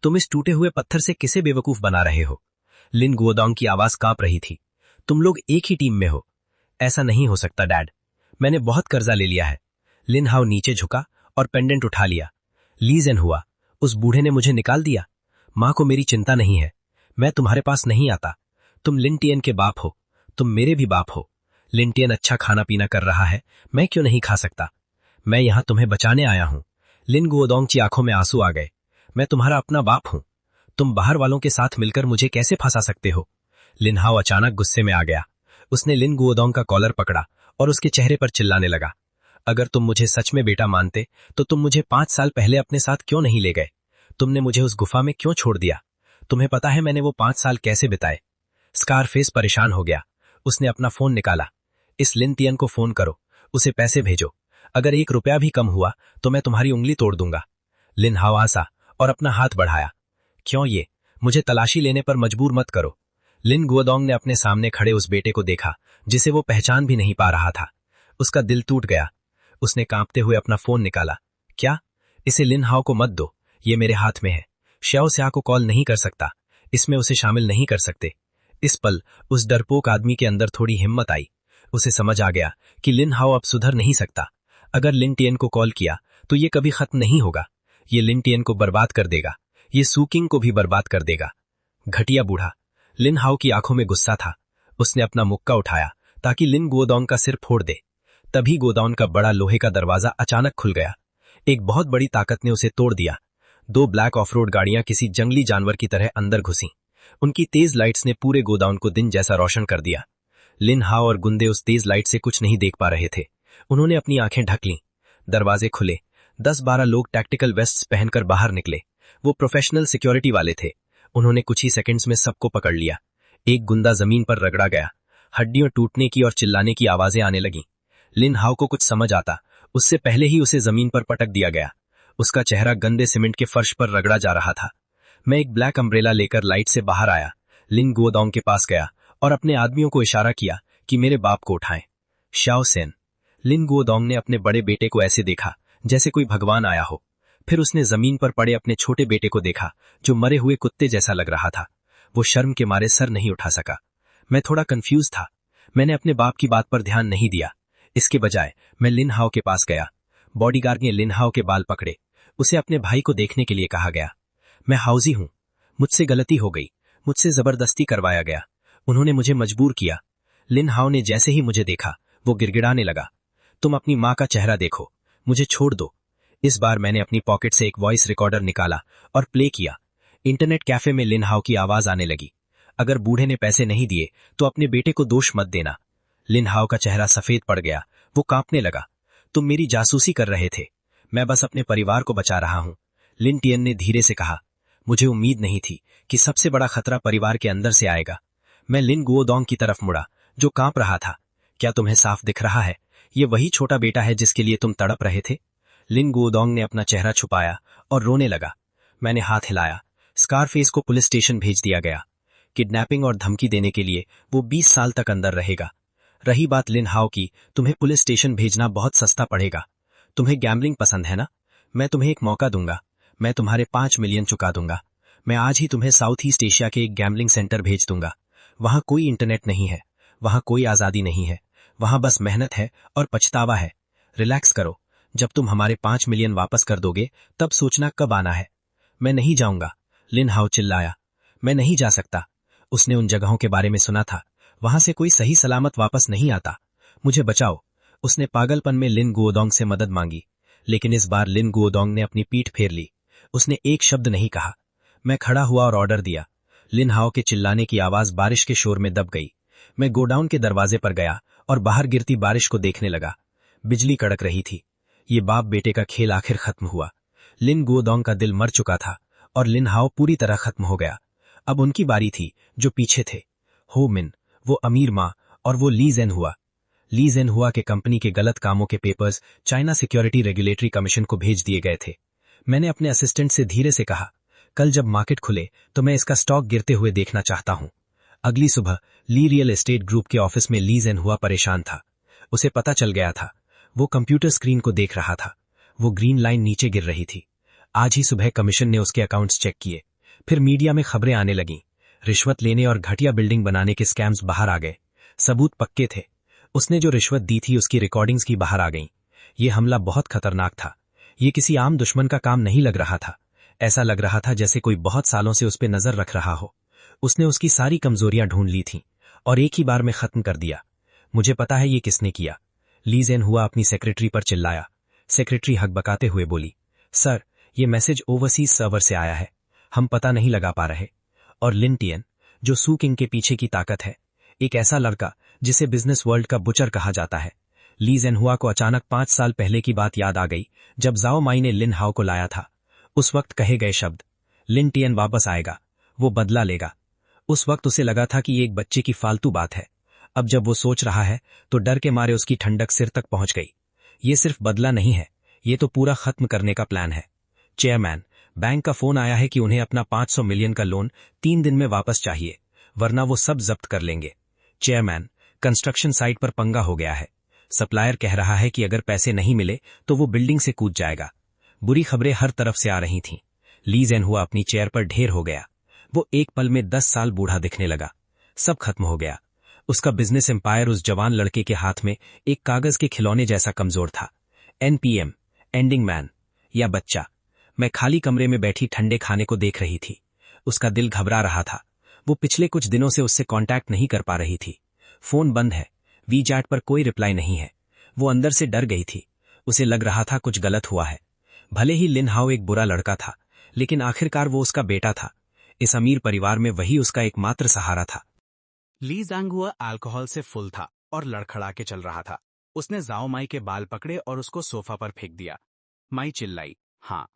तुम इस टूटे हुए पत्थर से किसे बेवकूफ बना रहे हो? लिन गोदोंग की आवाज कांप रही थी। तुम लोग एक ही टीम में हो। ऐसा नहीं हो सकता डैड। मैंने बहुत कर्जा ले लिया है। लिन हाओ नीचे झुका और पेंडेंट उठा लिया। लीजन हुआ। उस बूढ़े ने मुझे निकाल दिया। मां को मेरी चिंता नहीं है। मैं तुम्हारे पास नहीं आता। तुम लिन टियन के बाप हो। तुम मेरे भी बाप हो। लिन टियन अच्छा खाना पीना कर रहा है, मैं क्यों नहीं खा सकता? मैं यहां तुम्हें बचाने आया हूं। लिन गोदोंग की आंखों में आंसू आ गए। मैं तुम्हारा अपना बाप हूं। तुम बाहर वालों के साथ मिलकर मुझे कैसे फंसा सकते हो? लिन हाओ अचानक गुस्से में आ गया। उसने लिन गोदोंग का कॉलर पकड़ा और उसके चेहरे पर चिल्लाने लगा। अगर तुम मुझे सच में बेटा मानते तो तुम मुझे 5 साल पहले अपने साथ क्यों नहीं ले गए? तुमने मुझे उस गुफा में क्यों छोड़ दिया? तुम्हें पता है मैंने वो 5 साल कैसे बिताए? स्कारफेस परेशान हो गया। उसने अपना फोन निकाला। इस लिन टियन को फोन करो, उसे पैसे भेजो। अगर 1 रुपया भी कम हुआ तो मैं तुम्हारी उंगली तोड़ दूंगा। लिन हाओ हंसा और अपना हाथ बढ़ाया। क्यों ये? मुझे तलाशी लेने पर मजबूर मत करो। लिन गोदोंग ने अपने सामने खड़े उस बेटे को देखा जिसे वो पहचान भी नहीं पा रहा था। उसका दिल टूट गया। उसने कांपते हुए अपना फोन निकाला। क्या? इसे लिन हाओ को मत दो, ये मेरे हाथ में है। श्याओ स्या को कॉल नहीं कर सकता। इसमें उसे शामिल नहीं कर सकते। इस पल उस डरपोक आदमी के अंदर थोड़ी हिम्मत आई। उसे समझ आ गया कि लिन हाओ अब सुधर नहीं सकता। अगर लिन टियन को कॉल किया तो ये कभी खत्म नहीं होगा। ये लिन टियन को बर्बाद कर देगा। ये सूकिंग को भी बर्बाद कर देगा। घटिया बूढ़ा। लिन हाओ की आंखों में गुस्सा था। उसने अपना मुक्का उठाया ताकि लिन गुओडोंग का सिर फोड़ दे। तभी गोडाउन का बड़ा लोहे का दरवाजा अचानक खुल गया। एक बहुत बड़ी ताकत ने उसे तोड़ दिया। 2 ब्लैक ऑफ रोड गाड़ियां किसी जंगली जानवर की तरह अंदर घुसी। उनकी तेज लाइट्स ने पूरे गोडाउन को दिन जैसा रोशन कर दिया। लिन हाओ और गुंदे उस तेज लाइट से कुछ नहीं देख पा रहे थे। उन्होंने अपनी आंखें ढक लीं। दरवाजे खुले। 10-12 लोग टैक्टिकल वेस्ट्स पहनकर बाहर निकले। वो प्रोफेशनल सिक्योरिटी वाले थे। उन्होंने कुछ ही सेकंड्स में सबको पकड़ लिया। एक गुंदा जमीन पर रगड़ा गया। हड्डियों टूटने की और चिल्लाने की आवाजें आने लगीं। लिन हाओ को कुछ समझ आता उससे पहले ही उसे जमीन पर पटक दिया गया। उसका चेहरा गंदे सीमेंट के फर्श पर रगड़ा जा रहा था। मैं एक ब्लैक अम्ब्रेला लेकर लाइट से बाहर आया। लिन गुओडोंग के पास गया और अपने आदमियों को इशारा किया कि मेरे बाप को उठाएं। शाओ सेन। लिन गुओडोंग ने अपने बड़े बेटे को ऐसे देखा जैसे कोई भगवान आया हो। फिर उसने जमीन पर पड़े अपने छोटे बेटे को देखा जो मरे हुए कुत्ते जैसा लग रहा था। वो शर्म के मारे सर नहीं उठा सका। मैं थोड़ा कंफ्यूज था। मैंने अपने बाप की बात पर ध्यान नहीं दिया। इसके बजाय मैं लिन हाओ के पास गया। बॉडीगार्ड ने लिन हाओ के बाल पकड़े। उसे अपने भाई को देखने के लिए कहा गया। मैं हाउजी हूं। मुझसे गलती हो गई। मुझसे जबरदस्ती करवाया गया। उन्होंने मुझे मजबूर किया। लिन हाओ ने जैसे ही मुझे देखा वो गिड़गिड़ाने लगा। तुम अपनी मां का चेहरा देखो। मुझे छोड़ दो। इस बार मैंने अपनी पॉकेट से एक वॉइस रिकॉर्डर निकाला और प्ले किया। इंटरनेट कैफे में लिन हाओ की आवाज आने लगी। अगर बूढ़े ने पैसे नहीं दिए तो अपने बेटे को दोष मत देना। लिन हाओ का चेहरा सफेद पड़ गया। वो कांपने लगा। तुम मेरी जासूसी कर रहे थे। मैं बस अपने परिवार को बचा रहा हूं। लिन टियन ने धीरे से कहा। मुझे उम्मीद नहीं थी कि सबसे बड़ा खतरा परिवार के अंदर से आएगा। मैं लिन गुओडोंग की तरफ मुड़ा जो कांप रहा था। क्या तुम्हें साफ दिख रहा है? ये वही छोटा बेटा है जिसके लिए तुम तड़प रहे थे? लिन गुओडोंग ने अपना चेहरा छुपाया और रोने लगा। मैंने हाथ हिलाया। स्कारफेस को पुलिस स्टेशन भेज दिया गया। किडनैपिंग और धमकी देने के लिए वो 20 साल तक अंदर रहेगा। रही बात लिन हाओ की, तुम्हें पुलिस स्टेशन भेजना बहुत सस्ता पड़ेगा। तुम्हें गैम्बलिंग पसंद है ना? मैं तुम्हें एक मौका दूंगा। मैं तुम्हारे 5 मिलियन चुका दूंगा। मैं आज ही तुम्हें साउथ ईस्ट एशिया के एक गैम्बलिंग सेंटर भेज दूंगा। वहां कोई इंटरनेट नहीं है। वहां कोई आजादी नहीं है। वहां बस मेहनत है और पछतावा है। रिलैक्स करो। जब तुम हमारे 5 मिलियन वापस कर दोगे तब सोचना कब आना है। मैं नहीं जाऊंगा। लिन हाओ चिल्लाया। मैं नहीं जा सकता। उसने उन जगहों के बारे में सुना था। वहां से कोई सही सलामत वापस नहीं आता। मुझे बचाओ। उसने पागलपन में लिन गुओडोंग से मदद मांगी। लेकिन इस बार लिन गुओडोंग ने अपनी पीठ फेर ली। उसने एक शब्द नहीं कहा। मैं खड़ा हुआ और ऑर्डर दिया। लिन हाओ के चिल्लाने की आवाज बारिश के शोर में दब गई। मैं गोडाउन के दरवाजे पर गया और बाहर गिरती बारिश को देखने लगा। बिजली कड़क रही थी। ये बाप बेटे का खेल आखिर खत्म हुआ। लिन गुओडोंग का दिल मर चुका था और लिन हाओ पूरी तरह खत्म हो गया। अब उनकी बारी थी जो पीछे थे। हो मिन, वो अमीर मां और वो ली जेन हुआ। ली जेन हुआ के कंपनी के गलत कामों के papers China security regulatory commission को भेज दिए गए थे। मैंने अपने असिस्टेंट से धीरे से कहा, कल जब मार्केट खुले तो मैं इसका स्टॉक गिरते हुए देखना चाहता हूं। अगली सुबह ली रियल एस्टेट ग्रुप के ऑफिस में ली जेन हुआ परेशान था। उसे पता चल गया था। वो कंप्यूटर स्क्रीन को देख रहा था। वो ग्रीन लाइन नीचे गिर रही थी। आज ही सुबह कमीशन ने उसके अकाउंट्स चेक किए। फिर मीडिया में खबरें आने लगीं। रिश्वत लेने और घटिया बिल्डिंग बनाने के स्कैम्स बाहर आ गए। सबूत पक्के थे। उसने जो रिश्वत दी थी उसकी रिकॉर्डिंग्स की बाहर आ गईं। ये हमला बहुत खतरनाक था। ये किसी आम दुश्मन का काम नहीं लग रहा था। ऐसा लग रहा था जैसे कोई बहुत सालों से उस पर नजर रख रहा हो। उसने उसकी सारी कमजोरियां ढूंढ ली थीं और एक ही बार में खत्म कर दिया। मुझे पता है ये किसने किया। ली जेन हुआ अपनी सेक्रेटरी पर चिल्लाया। सेक्रेटरी हकबकाते हुए बोली, सर, ये मैसेज ओवरसीज सर्वर से आया है। हम पता नहीं लगा पा रहे। और लिन टियन, जो सू किंग के पीछे की ताकत है, एक ऐसा लड़का जिसे बिजनेस वर्ल्ड का बुचर कहा जाता है। ली जेन हुआ को अचानक 5 साल पहले की बात याद आ गई जब जाओ माई ने लिन हाओ को लाया था। उस वक्त कहे गए शब्द, लिन टियन वापस आएगा, वो बदला लेगा। उस वक्त उसे लगा था कि ये एक बच्चे की फालतू बात है। अब जब वो सोच रहा है तो डर के मारे उसकी ठंडक सिर तक पहुंच गई। ये सिर्फ बदला नहीं है, ये तो पूरा खत्म करने का प्लान है। चेयरमैन, बैंक का फोन आया है कि उन्हें अपना 500 मिलियन का लोन 3 दिन में वापस चाहिए, वरना वो सब जब्त कर लेंगे। चेयरमैन, कंस्ट्रक्शन साइट पर पंगा हो गया है। सप्लायर कह रहा है कि अगर पैसे नहीं मिले तो वो बिल्डिंग से कूद जाएगा। बुरी खबरें हर तरफ से आ रही थीं। ली जेन हुआ अपनी चेयर पर ढेर हो गया। वो एक पल में 10 साल बूढ़ा दिखने लगा। सब खत्म हो गया। उसका बिजनेस एम्पायर उस जवान लड़के के हाथ में एक कागज के खिलौने जैसा कमजोर था। एनपीएम, एंडिंग मैन या बच्चा। मैं खाली कमरे में बैठी ठंडे खाने को देख रही थी। उसका दिल घबरा रहा था। वो पिछले कुछ दिनों से उससे कांटेक्ट नहीं कर पा रही थी। फोन बंद है, वीचैट पर कोई रिप्लाई नहीं है। वो अंदर से डर गई थी। उसे लग रहा था कुछ गलत हुआ है। भले ही लिन हाओ एक बुरा लड़का था, लेकिन आखिरकार वो उसका बेटा था। इस अमीर परिवार में वही उसका एकमात्र सहारा था। ली जांगहुआ अल्कोहल से फुल था और लड़खड़ा के चल रहा था। उसने जाओ माई के बाल पकड़े और उसको सोफा पर फेंक दिया। माई चिल्लाई, हाँ,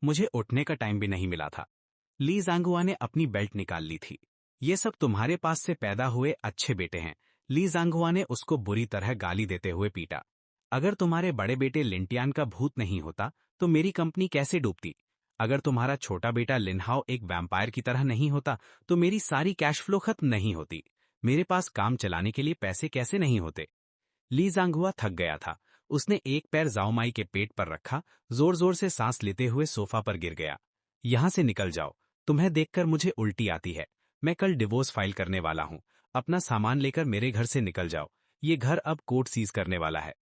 मुझे उठने का टाइम भी नहीं मिला था। ली जांगहुआ ने अपनी बेल्ट निकाल ली थी। ये सब तुम्हारे पास से पैदा हुए अच्छे बेटे हैं। ली जांगहुआ ने उसको बुरी तरह गाली देते हुए पीटा। अगर तुम्हारे बड़े बेटे लिंटियान का भूत नहीं होता तो मेरी कंपनी कैसे डूबती? अगर तुम्हारा छोटा बेटा लिनहाओ एक वैम्पायर की तरह नहीं होता तो मेरी सारी कैश फ्लो खत्म नहीं होती। मेरे पास काम चलाने के लिए पैसे कैसे नहीं होते? ली जांगहुआ थक गया था। उसने एक पैर जाओमाई के पेट पर रखा, जोर जोर से सांस लेते हुए सोफा पर गिर गया। यहां से निकल जाओ, तुम्हें देखकर मुझे उल्टी आती है। मैं कल डिवोर्स फाइल करने वाला हूं। अपना सामान लेकर मेरे घर से निकल जाओ। ये घर अब कोर्ट सीज करने वाला है।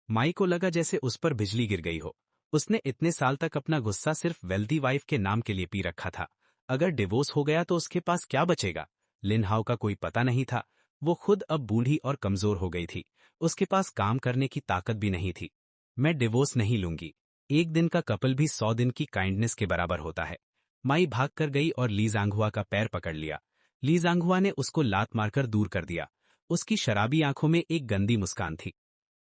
माई को लगा जैसे उस पर बिजली गिर गई हो। उसने इतने साल तक अपना गुस्सा सिर्फ वेल्दी वाइफ के नाम के लिए पी रखा था। अगर डिवोर्स हो गया तो उसके पास क्या बचेगा? लिनहाओ का कोई पता नहीं था। वो खुद अब बूढ़ी और कमजोर हो गई थी। उसके पास काम करने की ताकत भी नहीं थी। मैं डिवोर्स नहीं लूंगी। एक दिन का कपल भी 100 दिन की काइंडनेस के बराबर होता है। माई भाग कर गई और ली जांगहुआ का पैर पकड़ लिया। ली जांगहुआ ने उसको लात मारकर दूर कर दिया। उसकी शराबी आंखों में एक गंदी मुस्कान थी।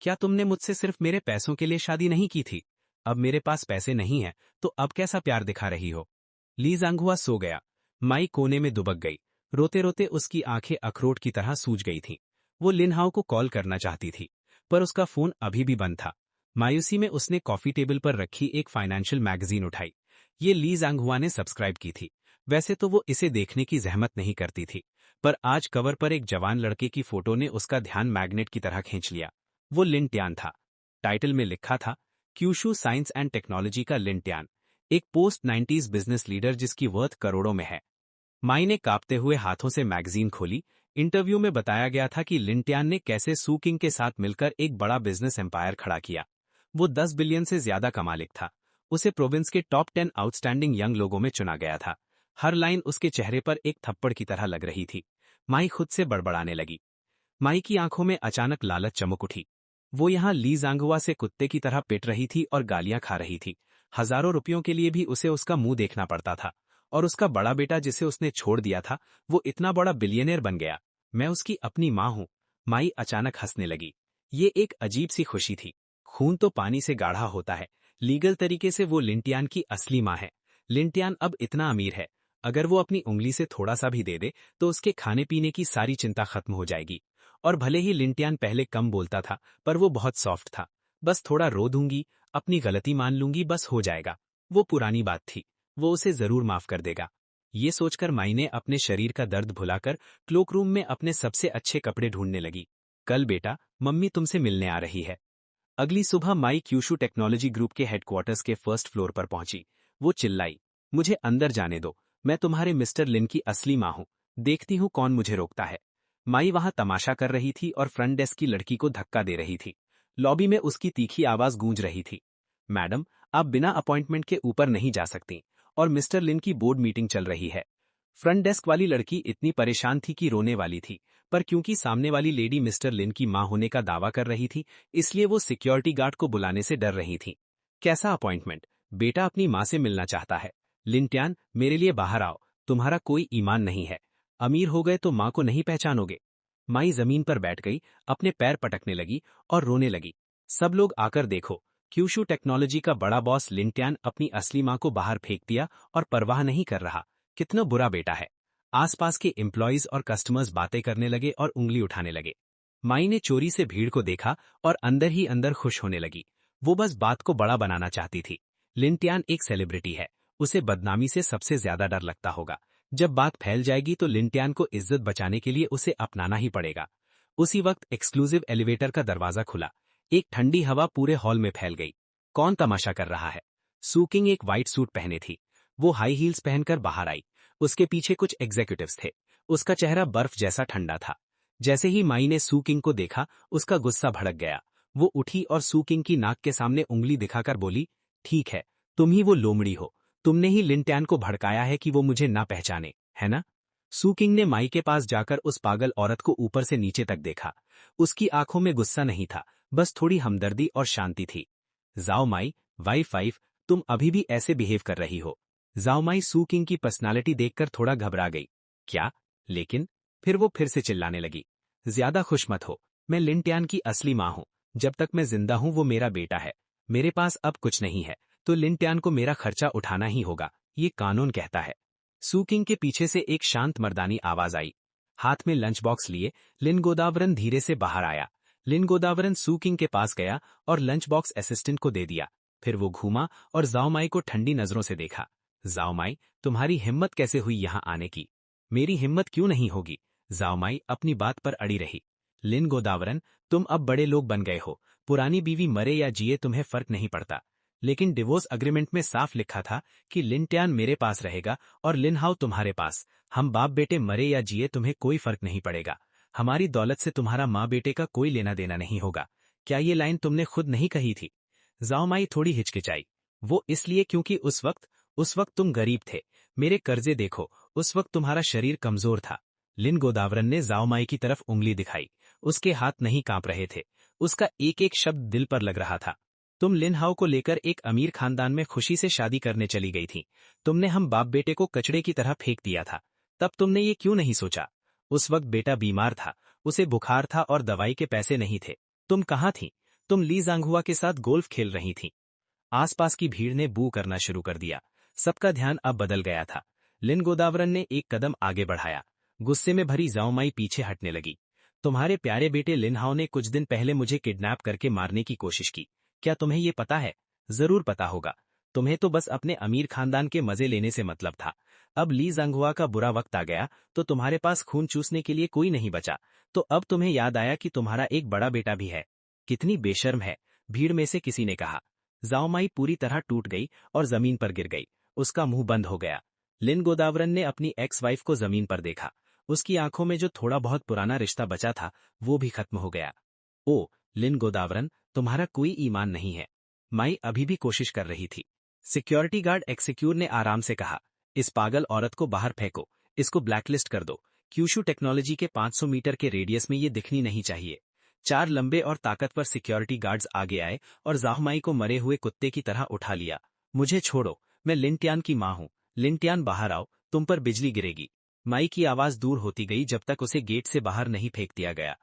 क्या तुमने मुझसे सिर्फ मेरे पैसों के लिए शादी नहीं की थी? अब मेरे पास पैसे नहीं हैं, तो अब कैसा प्यार दिखा रही हो? ली जांगहुआ सो गया। माई कोने में दुबक गई। रोते रोते उसकी आंखें अखरोट की तरह सूज गई थीं। वो लिनहाओ को कॉल करना चाहती थी, पर उसका फोन अभी भी बंद था। मायूसी में उसने कॉफी टेबल पर रखी एक फाइनेंशियल मैगजीन उठाई। ये ली जांगहुआ ने सब्सक्राइब की थी। वैसे तो वो इसे देखने की जहमत नहीं करती थी, पर आज कवर पर एक जवान लड़के की फोटो ने उसका ध्यान मैग्नेट की तरह खींच लिया। वो लिन ट्यान था। टाइटल में लिखा था, क्यूशू साइंस एंड टेक्नोलॉजी का लिन ट्यान, एक पोस्ट 90s बिजनेस लीडर जिसकी वर्थ करोड़ों में है। माई ने कांपते हुए हाथों से मैगजीन खोली। इंटरव्यू में बताया गया था कि लिन ट्यान ने कैसे सू किंग के साथ मिलकर एक बड़ा बिजनेस एम्पायर खड़ा किया। वो 10 बिलियन से ज्यादा का मालिक था। उसे प्रोविंस के टॉप 10 आउटस्टैंडिंग यंग लोगों में चुना गया था। हर लाइन उसके चेहरे पर एक थप्पड़ की तरह लग रही थी। माई खुद से बड़बड़ाने लगी। माई की आंखों में अचानक लालच चमक उठी। वो यहाँ ली जांगहुआ से कुत्ते की तरह पिट रही थी और गालियां खा रही थी। हजारों रुपयों के लिए भी उसे उसका मुंह देखना पड़ता था। और उसका बड़ा बेटा जिसे उसने छोड़ दिया था, वो इतना बड़ा बिलियनियर बन गया। मैं उसकी अपनी माँ हूँ। माई अचानक हंसने लगी। ये एक अजीब सी खुशी थी। खून तो पानी से गाढ़ा होता है। लीगल तरीके से वो लिंटियान की असली माँ है। लिंटियान अब इतना अमीर है, अगर वो अपनी उंगली से थोड़ा सा भी दे दे तो उसके खाने पीने की सारी चिंता खत्म हो जाएगी। और भले ही लिंटियान पहले कम बोलता था, पर वो बहुत सॉफ्ट था। बस थोड़ा रो दूंगी, अपनी गलती मान लूंगी, बस हो जाएगा। वो पुरानी बात थी। वो उसे जरूर माफ कर देगा। ये सोचकर माई ने अपने शरीर का दर्द भुलाकर क्लोक रूम में अपने सबसे अच्छे कपड़े ढूंढने लगी। कल बेटा, मम्मी तुमसे मिलने आ रही है। अगली सुबह माई क्यूशू टेक्नोलॉजी ग्रुप के हेडक्वार्टर्स के फर्स्ट फ्लोर पर पहुंची। वो चिल्लाई, मुझे अंदर जाने दो। मैं तुम्हारे मिस्टर लिन की असली माँ हूँ। देखती हूँ कौन मुझे रोकता है। माई वहां तमाशा कर रही थी और फ्रंट डेस्क की लड़की को धक्का दे रही थी। लॉबी में उसकी तीखी आवाज गूंज रही थी, मैडम, आप बिना अपॉइंटमेंट के ऊपर नहीं जा सकती, और मिस्टर लिन की बोर्ड मीटिंग चल रही है। फ्रंट डेस्क वाली लड़की इतनी परेशान थी कि रोने वाली थी, पर क्योंकि सामने वाली लेडी मिस्टर लिन की मां होने का दावा कर रही थी, इसलिए वो सिक्योरिटी गार्ड को बुलाने से डर रही थी। कैसा अपॉइंटमेंट? बेटा अपनी मां से मिलना चाहता है। लिंटियान, मेरे लिए बाहर आओ। तुम्हारा कोई ईमान नहीं है। अमीर हो गए तो मां को नहीं पहचानोगे। माई जमीन पर बैठ गई, अपने पैर पटकने लगी और रोने लगी। सब लोग आकर देखो, क्यूशू टेक्नोलॉजी का बड़ा बॉस लिंटियान अपनी असली मां को बाहर फेंक दिया और परवाह नहीं कर रहा। कितना बुरा बेटा है। आसपास के एम्प्लॉइज और कस्टमर्स बातें करने लगे और उंगली उठाने लगे। माई ने चोरी से भीड़ को देखा और अंदर ही अंदर खुश होने लगी। वो बस बात को बड़ा बनाना चाहती थी। लिंटियान एक सेलिब्रिटी है। उसे बदनामी से सबसे ज्यादा डर लगता होगा। जब बात फैल जाएगी तो लिंटियान को इज्जत बचाने के लिए उसे अपनाना ही पड़ेगा। उसी वक्त एक्सक्लूसिव एलिवेटर का दरवाजा खुला। एक ठंडी हवा पूरे हॉल में फैल गई। कौन तमाशा कर रहा है? सू किंग एक व्हाइट सूट पहने थी। वो हाई हील्स पहनकर बाहर आई। उसके पीछे कुछ एग्जीक्यूटिव्स थे। उसका चेहरा बर्फ जैसा ठंडा था। जैसे ही माई ने सू किंग को देखा, उसका गुस्सा भड़क गया। वो उठी और सू किंग की नाक के सामने उंगली दिखाकर बोली, ठीक है, तुम ही वो लोमड़ी हो। तुमने ही लिंटियान को भड़काया है कि वो मुझे ना पहचाने, है ना? सू किंग ने माई के पास जाकर उस पागल औरत को ऊपर से नीचे तक देखा। उसकी आंखों में गुस्सा नहीं था, बस थोड़ी हमदर्दी और शांति थी। जाओ माई, वाइफ, तुम अभी भी ऐसे बिहेव कर रही हो। जाओ माई सू किंग की पर्सनालिटी देखकर थोड़ा घबरा गई। क्या? लेकिन फिर वो फिर से चिल्लाने लगी। ज्यादा खुश मत हो, मैं लिन टियान की असली माँ हूँ। जब तक मैं जिंदा हूँ वो मेरा बेटा है। मेरे पास अब कुछ नहीं है, तो लिन टियान को मेरा खर्चा उठाना ही होगा, ये कानून कहता है। सू किंग के पीछे से एक शांत मर्दानी आवाज आई। हाथ में लंच बॉक्स लिए लिन गोदावरन धीरे से बाहर आया। लिन गोदावरन सू किंग के पास गया और लंच बॉक्स असिस्टेंट को दे दिया। फिर वो घूमा और जाओ माई को ठंडी नजरों से देखा। जाओ माई, तुम्हारी हिम्मत कैसे हुई यहाँ आने की? मेरी हिम्मत क्यों नहीं होगी? जाओ माई अपनी बात पर अड़ी रही। लिन गोदावरन, तुम अब बड़े लोग बन गए हो। पुरानी बीवी मरे या जिए तुम्हें फर्क नहीं पड़ता। लेकिन डिवोर्स अग्रीमेंट में साफ लिखा था कि लिन टियान मेरे पास रहेगा और लिन हाउ तुम्हारे पास। हम बाप बेटे मरे या जिए तुम्हें कोई फर्क नहीं पड़ेगा। हमारी दौलत से तुम्हारा माँ बेटे का कोई लेना देना नहीं होगा। क्या ये लाइन तुमने खुद नहीं कही थी? जाओ माई थोड़ी हिचकिचाई। वो इसलिए क्योंकि उस वक्त तुम गरीब थे। मेरे कर्जे देखो, उस वक्त तुम्हारा शरीर कमजोर था। लिन गोदावरन ने जाओ माई की तरफ उंगली दिखाई। उसके हाथ नहीं कांप रहे थे। उसका एक एक शब्द दिल पर लग रहा था। तुम लिन हाउ को लेकर एक अमीर खानदान में खुशी से शादी करने चली गई थी। तुमने हम बाप बेटे को कचड़े की तरह फेंक दिया था। तब तुमने ये क्यों नहीं सोचा? उस वक्त बेटा बीमार था, उसे बुखार था और दवाई के पैसे नहीं थे। तुम कहाँ थी? तुम ली जांगहुआ के साथ गोल्फ खेल रही थी। आसपास की भीड़ ने बू करना शुरू कर दिया। सबका ध्यान अब बदल गया था। लिन गोदावरन ने एक कदम आगे बढ़ाया। गुस्से में भरी जाओ माई पीछे हटने लगी। तुम्हारे प्यारे बेटे लिन हाउ ने कुछ दिन पहले मुझे किडनैप करके मारने की कोशिश की। क्या तुम्हें ये पता है? जरूर पता होगा। तुम्हें तो बस अपने अमीर खानदान के मजे लेने से मतलब था। अब ली जांगहुआ का बुरा वक्त आ गया तो तुम्हारे पास खून चूसने के लिए कोई नहीं बचा। तो अब तुम्हें याद आया कि तुम्हारा एक बड़ा बेटा भी है। कितनी बेशर्म है, भीड़ में से किसी ने कहा। जाओ माई पूरी तरह टूट गई और जमीन पर गिर गई। उसका मुंह बंद हो गया। लिन गोदावरन ने अपनी एक्स वाइफ को जमीन पर देखा। उसकी आंखों में जो थोड़ा बहुत पुराना रिश्ता बचा था वो भी खत्म हो गया। ओ लिन गोदावरन, तुम्हारा कोई ईमान नहीं है। माई अभी भी कोशिश कर रही थी। सिक्योरिटी गार्ड एक्सिक्यूर ने आराम से कहा, इस पागल औरत को बाहर फेंको, इसको ब्लैकलिस्ट कर दो। क्यूशू टेक्नोलॉजी के 500 मीटर के रेडियस में ये दिखनी नहीं चाहिए। 4 लंबे और ताकतवर सिक्योरिटी गार्ड्स आगे आए और जाओ माई को मरे हुए कुत्ते की तरह उठा लिया। मुझे छोड़ो, मैं लिन टियान की माँ हूँ। लिन टियान बाहर आओ, तुम पर बिजली गिरेगी। माई की आवाज दूर होती गई जब तक उसे गेट से बाहर नहीं फेंक दिया गया।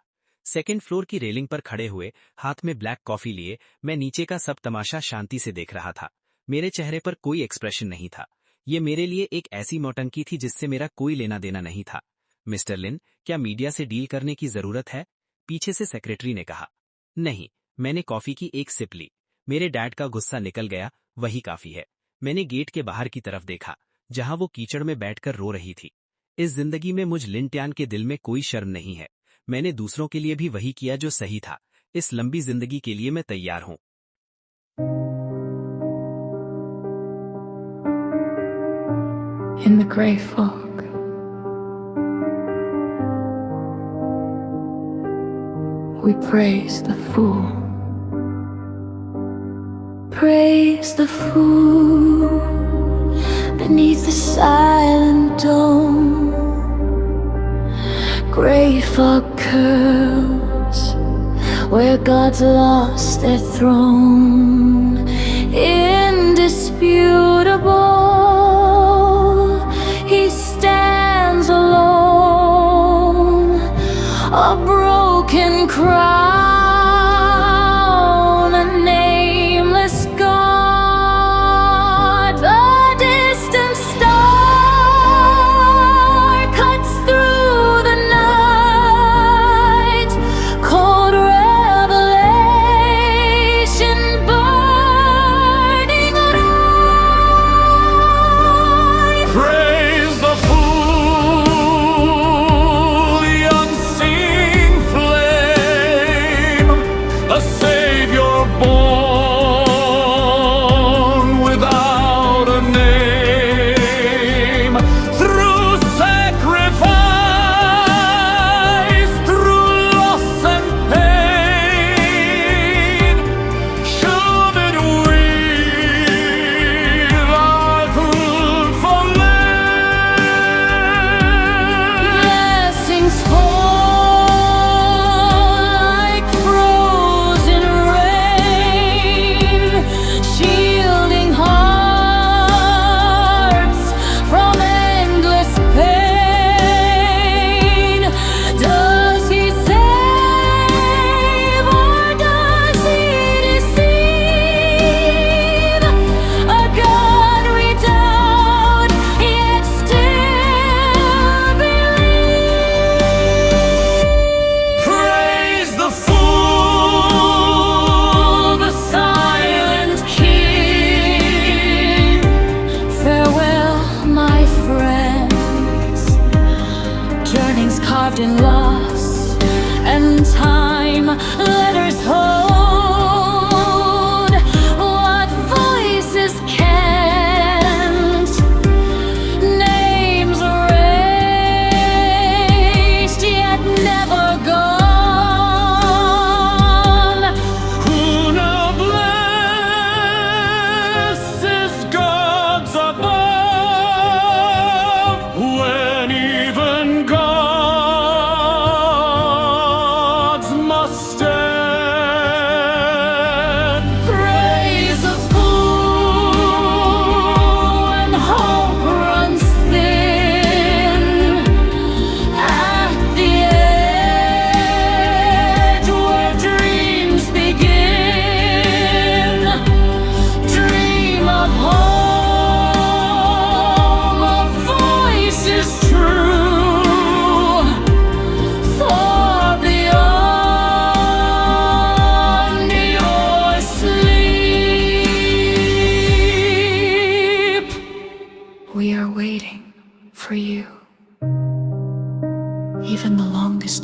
सेकेंड फ्लोर की रेलिंग पर खड़े हुए, हाथ में ब्लैक कॉफी लिए, मैं नीचे का सब तमाशा शांति से देख रहा था। मेरे चेहरे पर कोई एक्सप्रेशन नहीं था। ये मेरे लिए एक ऐसी नौटंकी थी जिससे मेरा कोई लेना देना नहीं था। मिस्टर लिन, क्या मीडिया से डील करने की जरूरत है? पीछे से सेक्रेटरी ने कहा। नहीं, मैंने कॉफी की एक सिप ली। मेरे डैड का गुस्सा निकल गया, वही काफी है। मैंने गेट के बाहर की तरफ देखा, जहां वो कीचड़ में बैठकर रो रही थी। इस जिंदगी में मुझ लिन टियान के दिल में कोई शर्म नहीं है। मैंने दूसरों के लिए भी वही किया जो सही था। इस लंबी जिंदगी के लिए मैं तैयार हूं। In the grey fog, we praise the fool. Praise the fool beneath the silent dome. Grey fog curls where gods lost their throne. Indisputable, he stands alone, a broken crown, a nameless god. The distant star cuts through the night, cold revelation.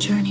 journey.